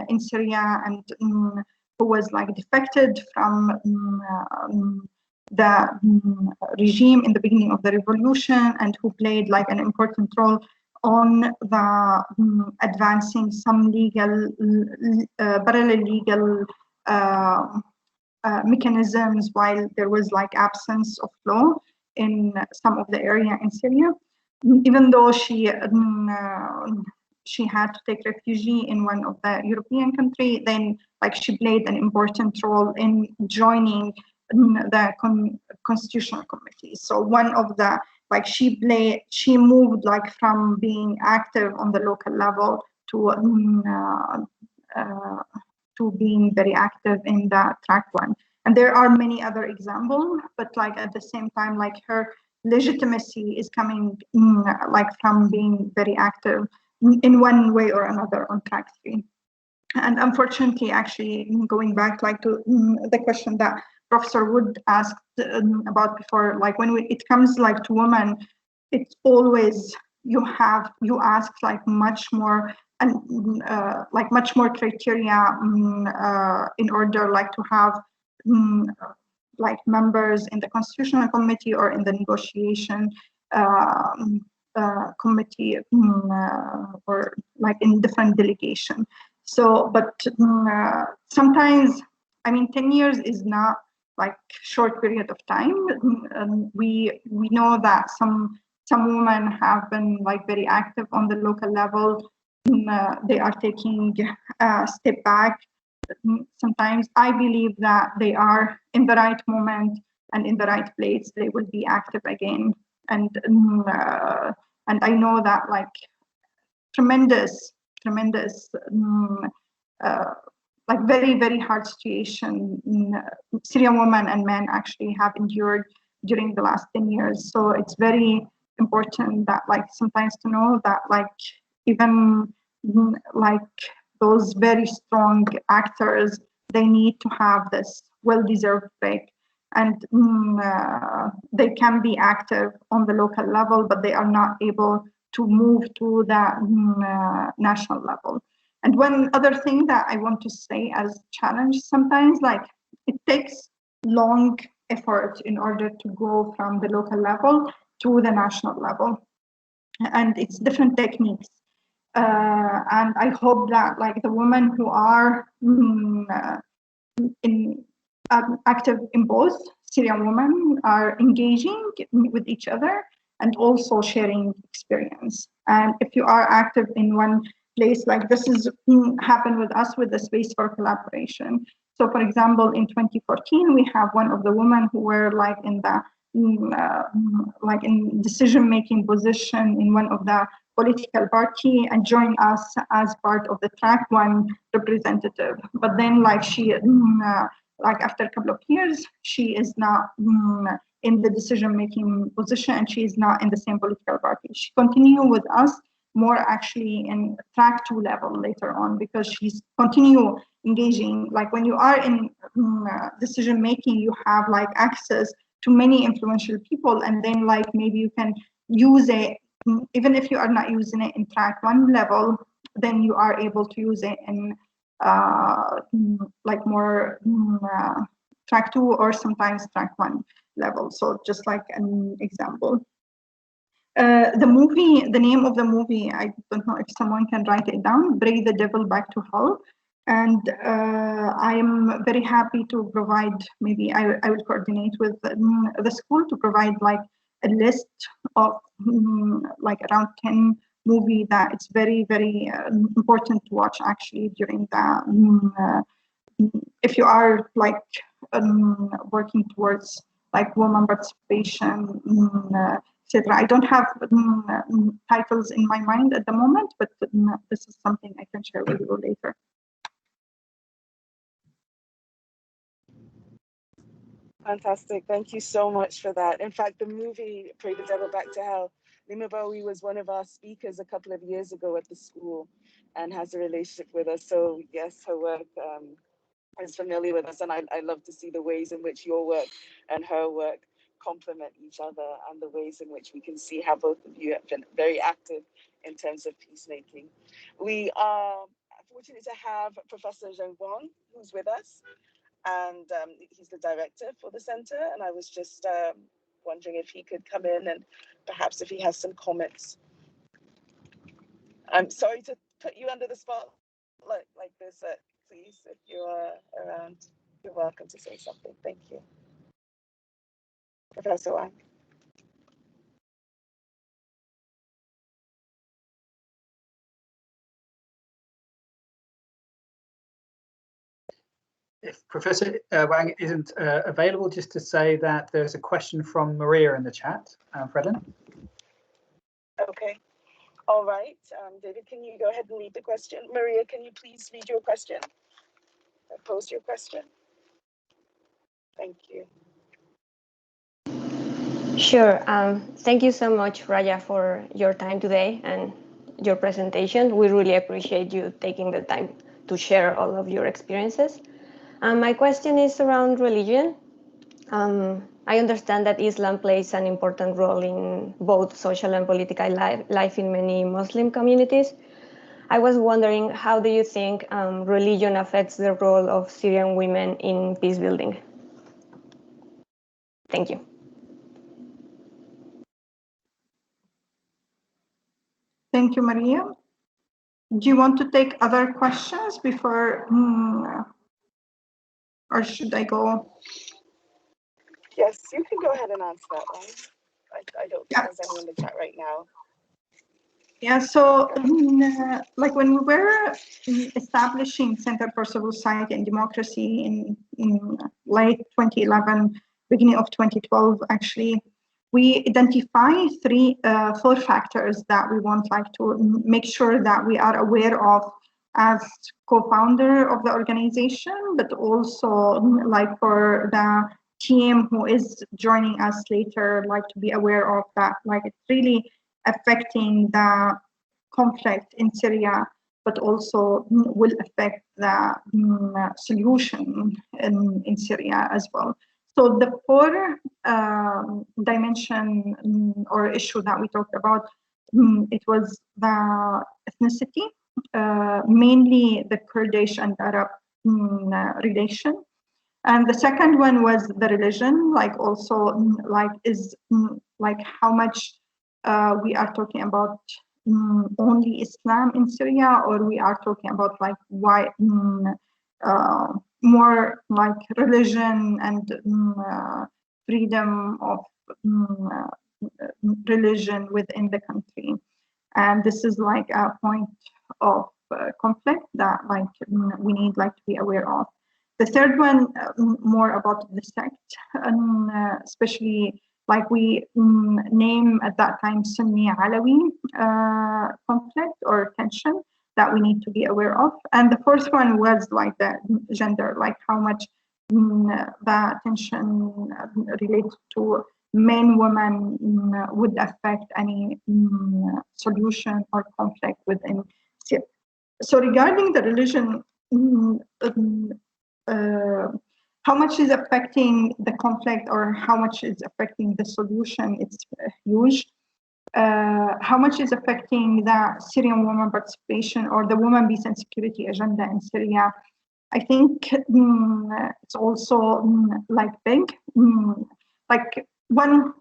in Syria, and who was like defected from the regime in the beginning of the revolution, and who played like an important role on the advancing some legal parallel legal mechanisms, while there was like absence of law in some of the area in Syria. Even though she had to take refuge in one of the European countries, then like she played an important role in joining the constitutional committee. So one of the like she moved like from being active on the local level to being very active in the track one. And there are many other examples, but like at the same time, like her legitimacy is coming like from being very active in one way or another on track 3. And unfortunately, actually going back like to the question that Professor Wood asked about before, like when it comes like to women, it's always you ask like much more and like much more criteria in order like to have like members in the constitutional committee or in the negotiation committee or like in different delegation. So, but sometimes, I mean, 10 years is not like short period of time. We know that some women have been like very active on the local level. They are taking a step back. Sometimes I believe that they are in the right moment and in the right place, they will be active again. And I know that like tremendous like very hard situation Syrian women and men actually have endured during the last 10 years. So it's very important that like sometimes to know that like even like those very strong actors, they need to have this well-deserved break, and they can be active on the local level, but they are not able to move to the national level. And one other thing that I want to say as challenge, sometimes like it takes long effort in order to go from the local level to the national level, and it's different techniques. And I hope that like the women who are active in both, Syrian women are engaging with each other and also sharing experience. And if you are active in one place, like this is happened with us with the Space for Collaboration. So for example, in 2014, we have one of the women who were like in the like in decision-making position in one of the political party and joined us as part of the track 1 representative. But then like she, like after a couple of years, she is not in the decision-making position and she is not in the same political party. She continued with us more actually in track 2 level later on, because she's continue engaging. Like when you are in decision-making, you have like access to many influential people, and then like maybe you can use it, even if you are not using it in track 1 level, then you are able to use it in like more track 2 or sometimes track 1 level. So just like an example. The movie, the name of the movie, I don't know if someone can write it down, Bring the Devil Back to Hell. And I am very happy to provide, maybe I will coordinate with the school to provide like a list of like around 10 movie that it's very important to watch actually during the, if you are like working towards like women participation, etc. I don't have titles in my mind at the moment, but this is something I can share with you later. Fantastic. Thank you so much for that. In fact, the movie Pray the Devil Back to Hell, Lima Bowie was one of our speakers a couple of years ago at the school and has a relationship with us. So yes, her work is familiar with us, and I love to see the ways in which your work and her work complement each other, and the ways in which we can see how both of you have been very active in terms of peacemaking. We are fortunate to have Professor Zheng Wang, who's with us, and he's the director for the center. And I was just wondering if he could come in and perhaps if he has some comments. I'm sorry to put you under the spot like this. Please, if you are around, you're welcome to say something. Thank you. Professor Wang. If Professor Wang isn't available, just to say that there's a question from Maria in the chat, Fredlin. Okay. All right. David, can you go ahead and read the question? Maria, can you please read your question? Pose your question. Thank you. Sure. Thank you so much, Raja, for your time today and your presentation. We really appreciate you taking the time to share all of your experiences. My question is around religion. I understand that Islam plays an important role in both social and political life in many Muslim communities. I was wondering, how do you think religion affects the role of Syrian women in peace building? Thank you. Thank you, Maria. Do you want to take other questions before, or should I go? Yes, you can go ahead and answer that one. I don't think there's anyone in the chat right now. Yeah, so like when we were establishing Center for Civil Society and Democracy in late 2011, beginning of 2012, actually, we identify four factors that we want to make sure that we are aware of as co-founder of the organization, but also for the team who is joining us later, to be aware of that, it's really affecting the conflict in Syria, but also will affect the solution in Syria as well. So the four dimension or issue that we talked about, it was the ethnicity, mainly the Kurdish and Arab relation. And the second one was the religion, how much we are talking about only Islam in Syria, or we are talking about why more religion and freedom of religion within the country. And this is a point of conflict that we need to be aware of. The third one, more about the sect, and especially we name at that time Sunni Alawi conflict or tension that we need to be aware of. And the fourth one was the gender, how much the tension related to men, women would affect any solution or conflict within Syria. So regarding the religion, how much is affecting the conflict or how much is affecting the solution, it's huge. How much is affecting the Syrian women participation or the women peace and security agenda in Syria? I think it's also big. One,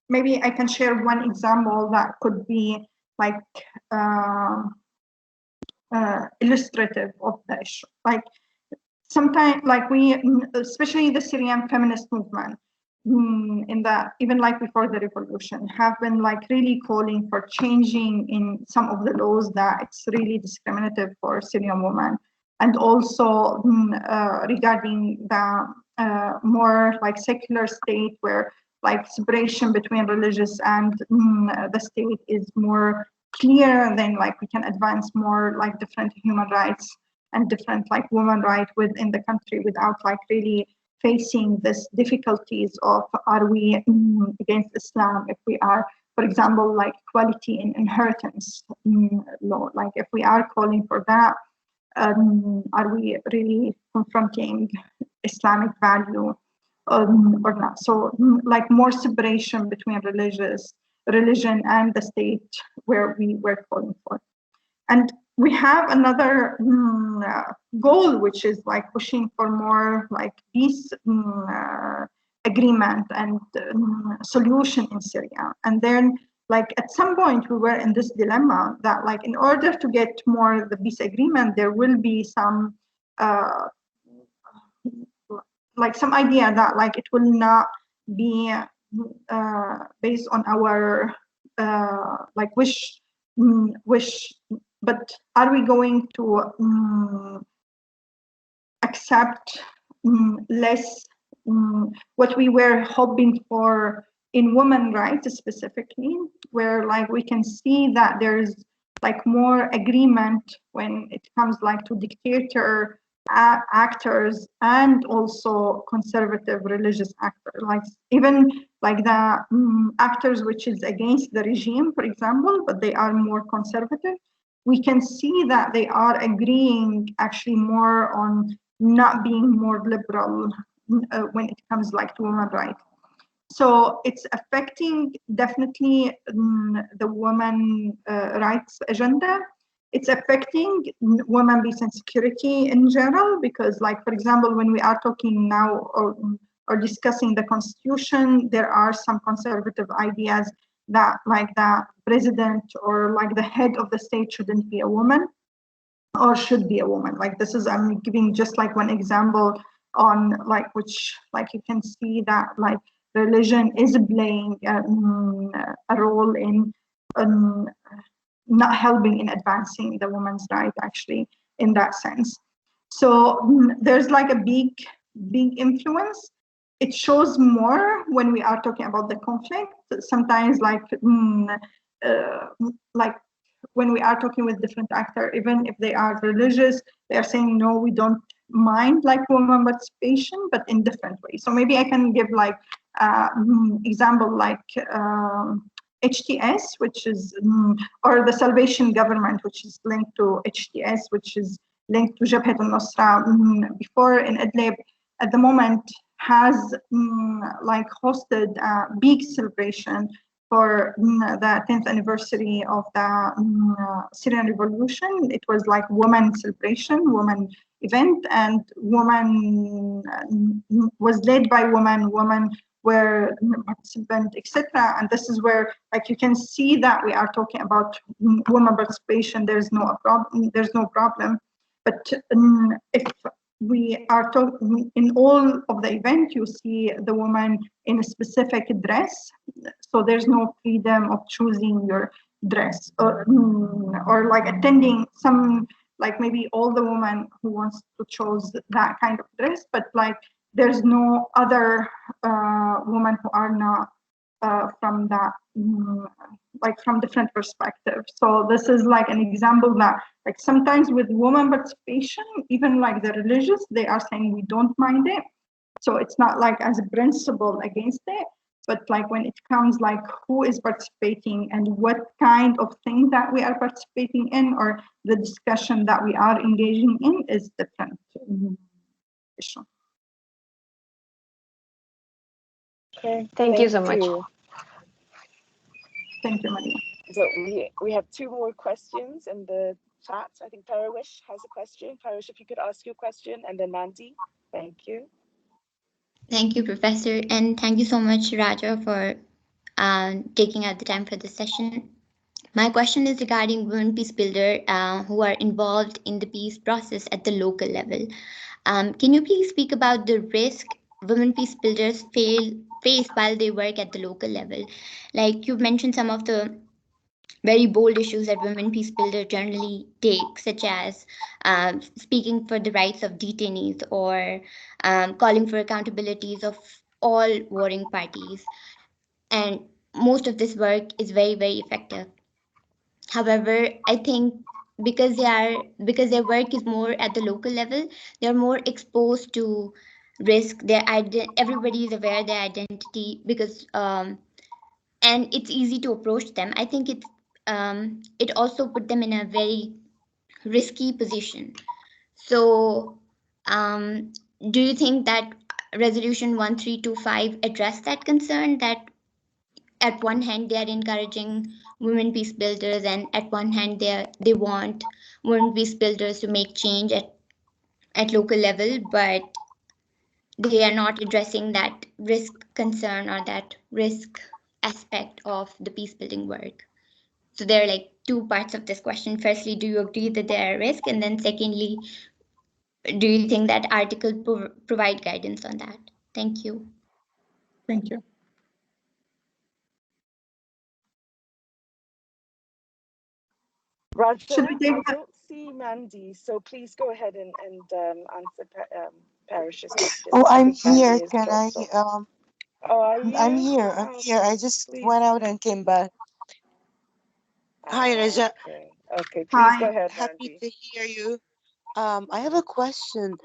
maybe I can share one example that could be illustrative of the issue. Sometimes, we, especially the Syrian feminist movement, even before the revolution, have been really calling for changing in some of the laws that it's really discriminative for Syrian women, and also regarding the more secular state where like separation between religious and the state is more clear, then like we can advance more like different human rights and different like women rights within the country without like really facing this difficulties of are we against Islam if we are, for example, like equality in inheritance law, like if we are calling for that, are we really confronting Islamic value or not? So like more separation between religion and the state where we were calling for. And we have another goal, which is like pushing for more like peace agreement and solution in Syria. And then like at some point we were in this dilemma that like in order to get more the peace agreement, there will be some like some idea that like it will not be based on our like wish, but are we going to accept less what we were hoping for in women rights specifically, where like we can see that there's like more agreement when it comes like to dictator actors and also conservative religious actors, like even like the actors which is against the regime, for example, but they are more conservative. We can see that they are agreeing actually more on not being more liberal when it comes like to women rights. So it's affecting definitely the women rights agenda. It's affecting women peace and security in general, because like, for example, when we are talking now or discussing the constitution, there are some conservative ideas that like the president or like the head of the state shouldn't be a woman or should be a woman. Like this is, I'm giving just like one example on like, which like you can see that like religion is playing a role in not helping in advancing the women's right actually in that sense. So there's like a big influence. It shows more when we are talking about the conflict. Sometimes like when we are talking with different actors, even if they are religious, they are saying, no, we don't mind like women participation, but in different ways. So maybe I can give like example like HTS, which is, or the Salvation Government, which is linked to HTS, which is linked to Jabhat al-Nusra before in Idlib, at the moment has like hosted a big celebration for the 10th anniversary of the Syrian revolution. It was like woman celebration, woman event, and woman was led by women were participant, etc. And this is where like you can see that we are talking about women participation. There's no problem. But if we are talking in all of the event, you see the woman in a specific dress, so there's no freedom of choosing your dress or like attending some, like maybe all the women who wants to choose that kind of dress, but like there's no other women who are not from that, like from different perspectives. So this is like an example that like sometimes with women participation, even like the religious, they are saying we don't mind it. So it's not like as a principle against it, but like when it comes like who is participating and what kind of thing that we are participating in or the discussion that we are engaging in is different issue. Okay, Thank you so much. Thank you, Maria. So we have two more questions in the chat. I think Parawish has a question. Parawish, if you could ask your question, and then Mandy. Thank you. Thank you, Professor, and thank you so much, Raja, for taking out the time for this session. My question is regarding women peace builders who are involved in the peace process at the local level. Can you please speak about the risk women peace builders face while they work at the local level? Like you've mentioned some of the very bold issues that women peace builders generally take, such as speaking for the rights of detainees or calling for accountabilities of all warring parties. and most of this work is very, very effective. However, I think because their work is more at the local level, they're more exposed to risk. Everybody is aware of their identity because and it's easy to approach them. I think it also put them in a very risky position. So, do you think that Resolution 1325 addressed that concern, that at one hand they are encouraging women peace builders, and at one hand they want women peace builders to make change at local level, but they are not addressing that risk concern or that risk aspect of the peace building work? So there are like two parts of this question. Firstly, do you agree that there are risks? And then secondly, do you think that article provide guidance on that? Thank you. Thank you. Raja, Should we take I don't see Mandy, so please go ahead and answer Parish's question. Oh, I I'm think Mandy here. is Can I? dropped off. Oh, are you? I'm here. I'm Oh, here. I just please. went out and came back. Hi, Raja. Okay, please go ahead, Happy Mandy. to hear you. I have a question.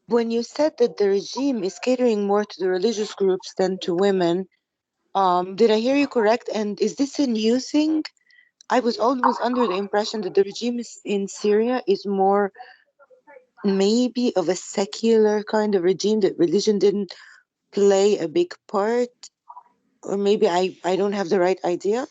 When you said that the regime is catering more to the religious groups than to women, did I hear you correct? And is this a new thing? I was always under the impression that the regime in Syria is more maybe of a secular kind of regime, that religion didn't play a big part, or maybe I don't have the right idea.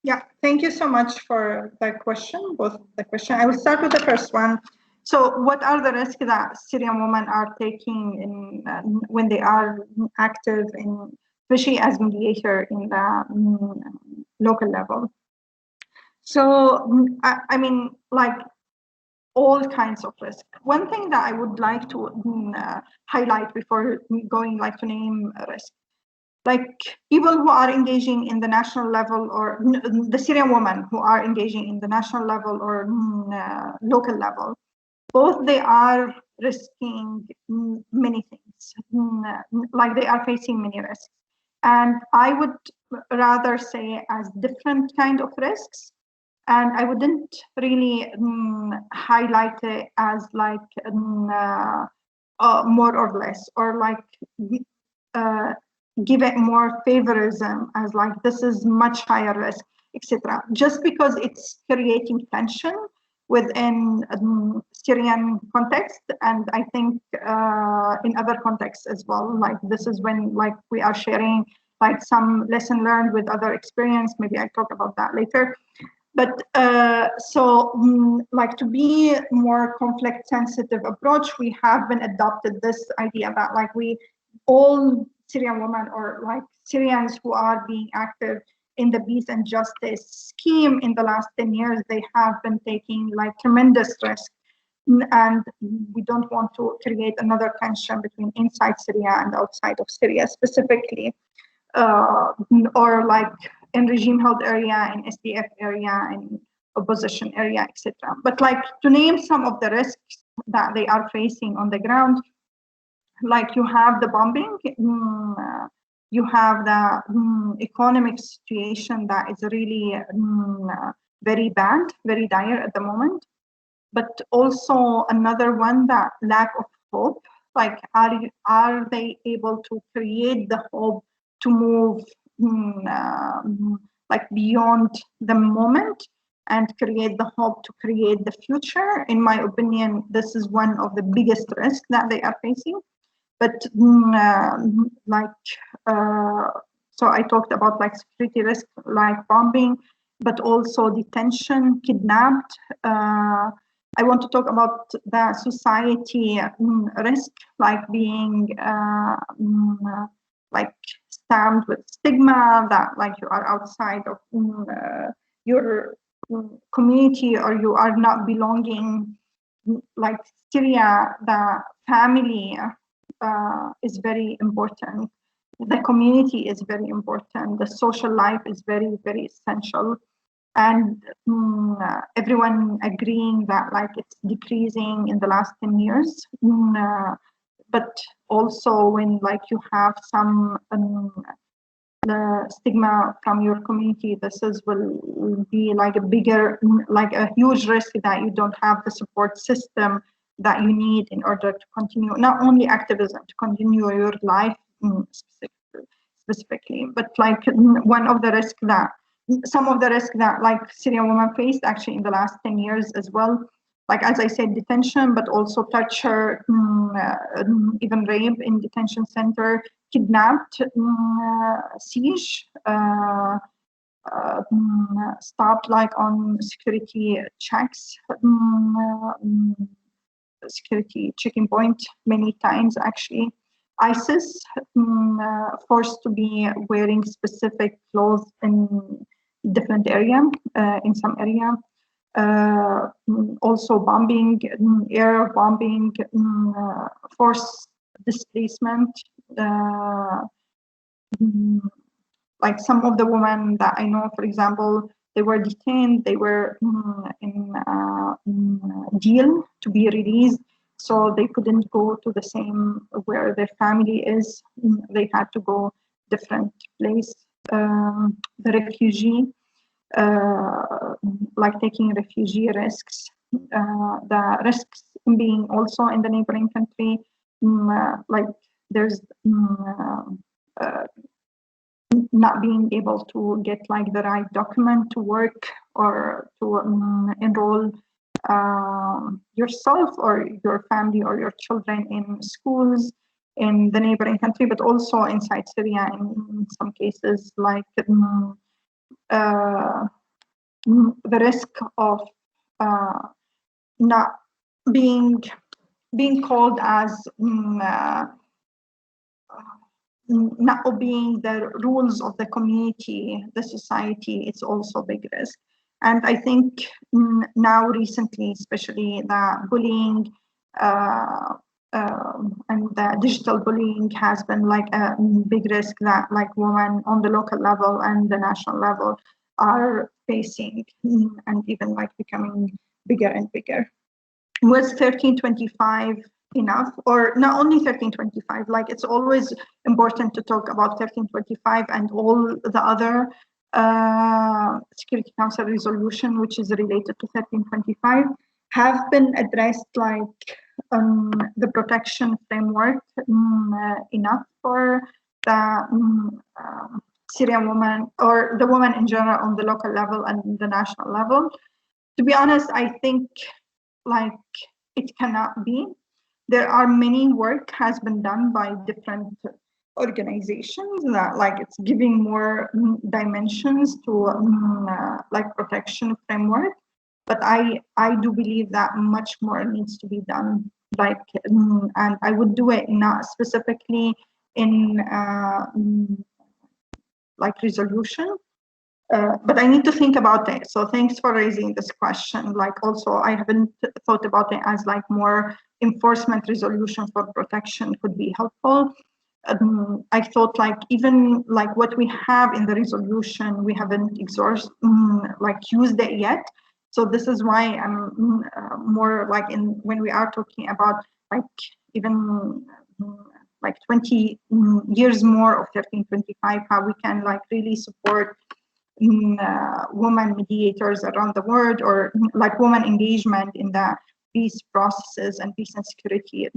Yeah, thank you so much for the question, both the question. I will start with the first one. So what are the risks that Syrian women are taking when they are active in, especially as mediator in the local level? So, I mean, like all kinds of risk. One thing that I would like to highlight before going like to name a risk, like people who are engaging in the national level, or the Syrian women who are engaging in the national level or local level, both they are risking many things, like they are facing many risks. And I would rather say as different kind of risks. And I wouldn't really highlight it as like more or less, or like give it more favorism as like this is much higher risk, etc. Just because it's creating tension within Syrian context, and I think in other contexts as well. Like this is when like we are sharing like some lesson learned with other experience. Maybe I talk about that later. But like to be more conflict sensitive approach, we have been adopted this idea that like all Syrian women or like Syrians who are being active in the peace and justice scheme in the last 10 years, they have been taking like tremendous risk. And we don't want to create another tension between inside Syria and outside of Syria specifically, or like in regime held area, in SDF area, in opposition area, etc. But like to name some of the risks that they are facing on the ground, like you have the bombing, you have the economic situation that is really very bad, very dire at the moment. But also another one, that lack of hope. Like are they able to create the hope to move like beyond the moment and create the hope to create the future? In my opinion, this is one of the biggest risks that they are facing. But so I talked about like security risk, like bombing, but also detention, kidnapped. I want to talk about the society risk, like being like stamped with stigma, that like you are outside of your community, or you are not belonging. Like Syria, the family is very important. The community is very important. The social life is very, very essential. And everyone agreeing that like it's decreasing in the last 10 years. but also when like you have some the stigma from your community, will be like a bigger, like a huge risk that you don't have the support system that you need in order to continue not only activism, to continue your life specifically, but like one of the risks that some of the risks that like Syrian women faced actually in the last 10 years as well, like as I said, detention, but also torture, even rape in detention center, kidnapped, siege, stopped like on security checks, security checking point many times actually. ISIS, forced to be wearing specific clothes in different area, in some area. Also bombing, air bombing, forced displacement. Like some of the women that I know, for example, they were detained, they were in deal to be released, so they couldn't go to the same where their family is. They had to go different place. The refugee, like taking refugee risks, the risks being also in the neighboring country, like there's not being able to get like the right document to work or to enroll yourself or your family or your children in schools in the neighboring country, but also inside Syria in some cases, like the risk of not being called as not obeying the rules of the community, the society, it's also a big risk. And I think now recently, especially the bullying and the digital bullying has been like a big risk that like women on the local level and the national level are facing, and even like becoming bigger and bigger. Was 1325 enough, or not only 1325, like it's always important to talk about 1325 and all the other Security Council resolution which is related to 1325 have been addressed, like the protection framework enough for the Syrian woman or the woman in general on the local level and the national level. To be honest, I think like it cannot be. There are many work has been done by different organizations that like it's giving more dimensions to like protection framework, but I do believe that much more needs to be done, like and I would do it not specifically in like resolution, but I need to think about it. So thanks for raising this question. Like also, I haven't thought about it as like more enforcement resolution for protection could be helpful. I thought like even like what we have in the resolution, we haven't like used it yet. So this is why I'm more like when we are talking about like even like 20 years more of 1325, how we can like really support women mediators around the world, or like women engagement in the peace processes and peace and security.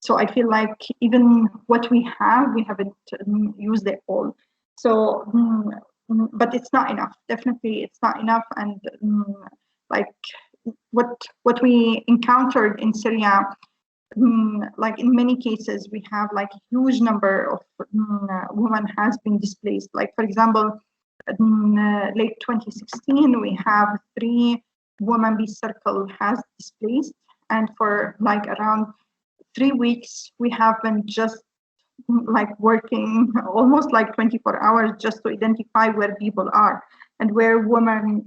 So I feel like even what we haven't used it all. So, but it's not enough. Definitely, it's not enough. And like what we encountered in Syria, like in many cases, we have like a huge number of women has been displaced. Like for example, in late 2016, we have 3 women peace circle has displaced, and for like around 3 weeks, we have been just like working almost like 24 hours just to identify where people are and where women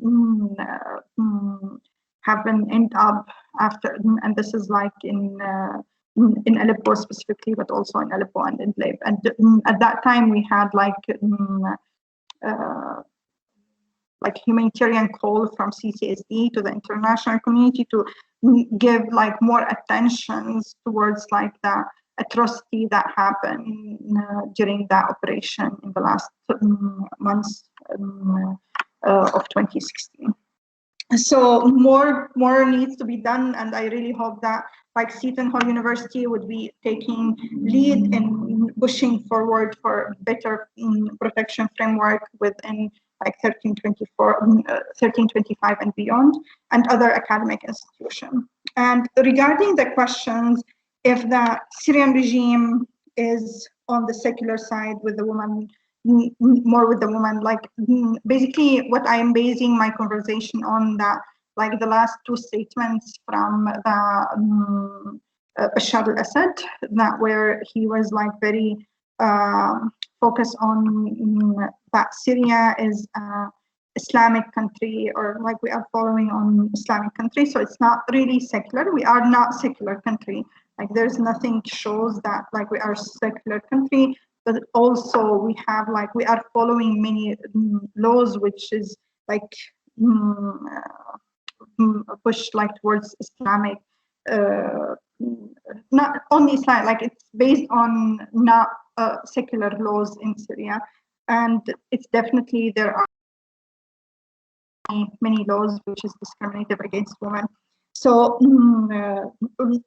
have been end up after. And this is like in Aleppo specifically, but also in Aleppo and in Idlib. And at that time, we had like humanitarian call from CCSD to the international community to give like more attention towards like the atrocity that happened during that operation in the last months of 2016. So more needs to be done, and I really hope that like Seton Hall University would be taking lead in pushing forward for better protection framework within like 1325 and beyond, and other academic institutions. And regarding the questions, if the Syrian regime is on the secular side with the woman, more with the woman, like basically what I am basing my conversation on, that like the last two statements from the Bashar al-Assad, that where he was like very focused on that Syria is Islamic country, or like we are following on Islamic country, so it's not really secular. We are not secular country. Like there's nothing shows that like we are secular country, but also we have like we are following many laws which is like pushed like towards Islamic, not only Islam, like it's based on not secular laws in Syria, and it's definitely there are many laws which is discriminative against women. So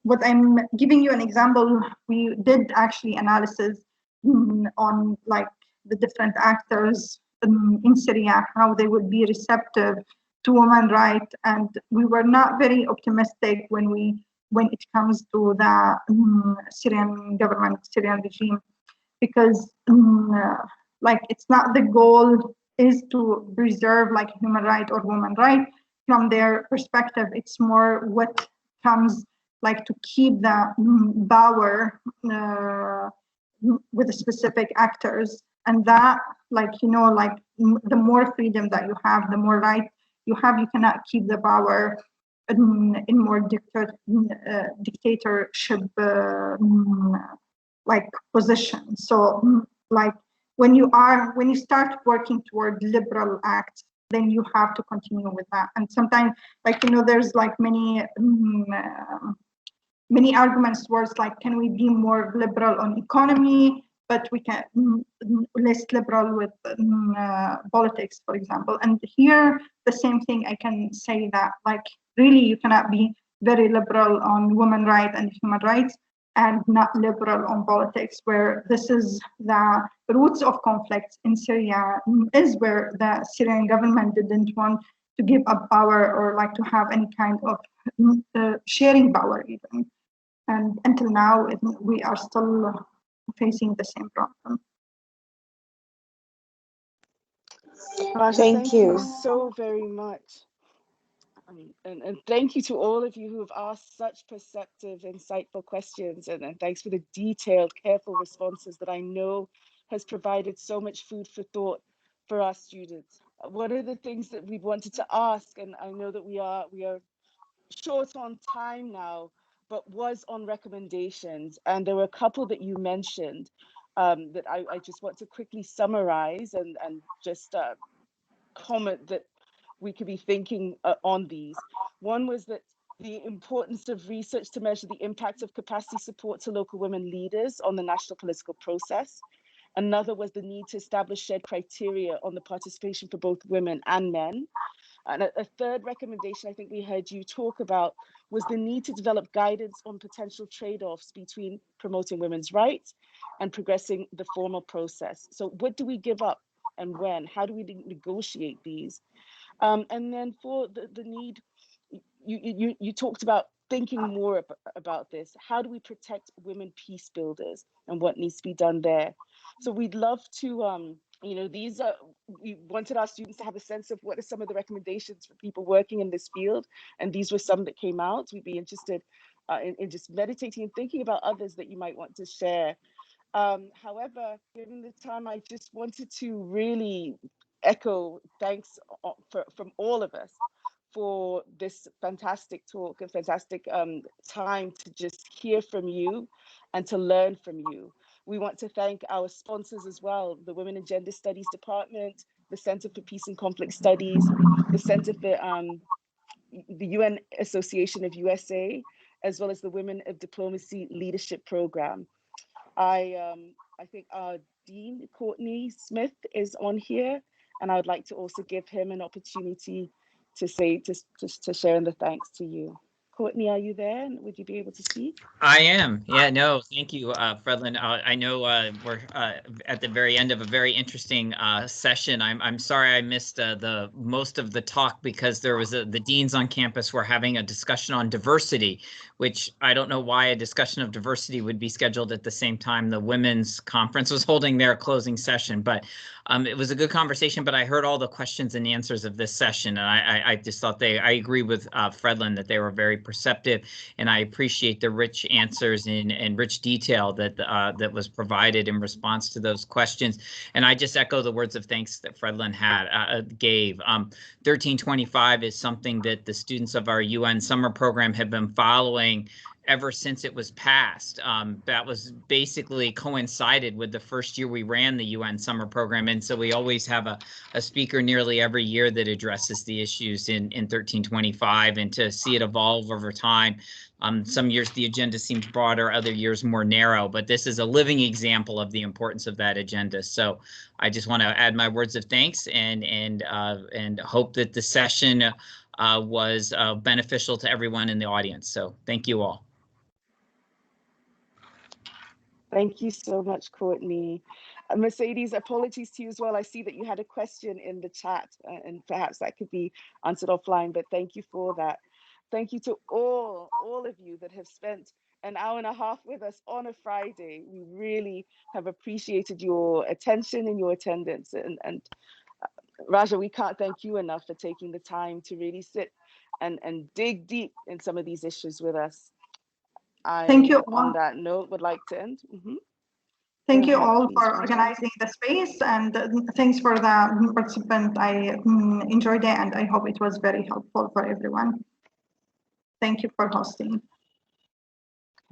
what I'm giving you an example, we did actually analysis on like the different actors in Syria, how they would be receptive to women's rights, and we were not very optimistic when it comes to the Syrian government, Syrian regime, because like it's not the goal is to preserve like human right or woman right. From their perspective, it's more what comes like to keep the power with the specific actors, and that like like the more freedom that you have, the more right you have. You cannot keep the power in more dictatorship like position. So like when you start working toward liberal acts, then you have to continue with that. And sometimes like there's like many arguments towards like, can we be more liberal on economy, but we can less liberal with politics, for example. And here the same thing, I can say that like really you cannot be very liberal on women's rights and human rights and not liberal on politics, where this is the roots of conflicts in Syria, is where the Syrian government didn't want to give up power or like to have any kind of sharing power even. And until now, we are still facing the same problem. Thank you so very much. And thank you to all of you who have asked such perceptive, insightful questions, and thanks for the detailed, careful responses that I know has provided so much food for thought for our students. One of the things that we wanted to ask, and I know that we are short on time now, but was on recommendations, and there were a couple that you mentioned that I just want to quickly summarize and just comment that we could be thinking on these. One was that the importance of research to measure the impact of capacity support to local women leaders on the national political process. Another was the need to establish shared criteria on the participation for both women and men. And a third recommendation I think we heard you talk about was the need to develop guidance on potential trade-offs between promoting women's rights and progressing the formal process. So what do we give up and when? How do we negotiate these? And then for the need, you talked about thinking more about this. How do we protect women peace builders and what needs to be done there? So we'd love to, these are, we wanted our students to have a sense of what are some of the recommendations for people working in this field. And these were some that came out. We'd be interested in just meditating and thinking about others that you might want to share. However, given the time, I just wanted to really echo thanks from all of us for this fantastic talk and fantastic time to just hear from you and to learn from you. We want to thank our sponsors as well, the Women and Gender Studies Department, the Center for Peace and Conflict Studies, the Center for the UN Association of USA, as well as the Women of Diplomacy Leadership Program. I think our Dean, Courtney Smith, is on here, and I would like to also give him an opportunity to say, to share in the thanks to you. Courtney, are you there? And would you be able to speak? I am. Yeah, no, thank you, Fredlin. I know we're at the very end of a very interesting session. I'm sorry I missed the most of the talk because there was the deans on campus were having a discussion on diversity, which I don't know why a discussion of diversity would be scheduled at the same time the women's conference was holding their closing session. But it was a good conversation, but I heard all the questions and answers of this session, and I just thought I agree with Fredlin that they were very perceptive, and I appreciate the rich answers and rich detail that that was provided in response to those questions. And I just echo the words of thanks that Fredlin gave. 1325 is something that the students of our UN summer program have been following ever since it was passed. That was basically coincided with the first year we ran the UN summer program. And so we always have a speaker nearly every year that addresses the issues in 1325, and to see it evolve over time. Some years the agenda seems broader, other years more narrow, but this is a living example of the importance of that agenda. So I just want to add my words of thanks and hope that the session was beneficial to everyone in the audience. So thank you all. Thank you so much, Courtney. Mercedes, apologies to you as well. I see that you had a question in the chat, and perhaps that could be answered offline, but thank you for that. Thank you to all of you that have spent an hour and a half with us on a Friday. We really have appreciated your attention and your attendance. And Raja, we can't thank you enough for taking the time to really sit and dig deep in some of these issues with us. Thank you. On that note, would like to end. Thank you all for organizing the space, and thanks for the participant. I enjoyed it, and I hope it was very helpful for everyone. Thank you for hosting.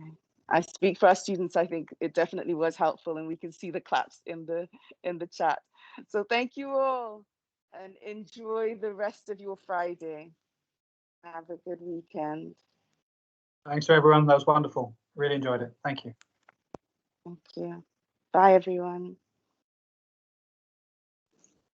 Okay. I speak for our students. I think it definitely was helpful, and we can see the claps in the chat. So thank you all, and enjoy the rest of your Friday. Have a good weekend. Thanks to everyone. That was wonderful. Really enjoyed it. Thank you. Thank you. Bye, everyone.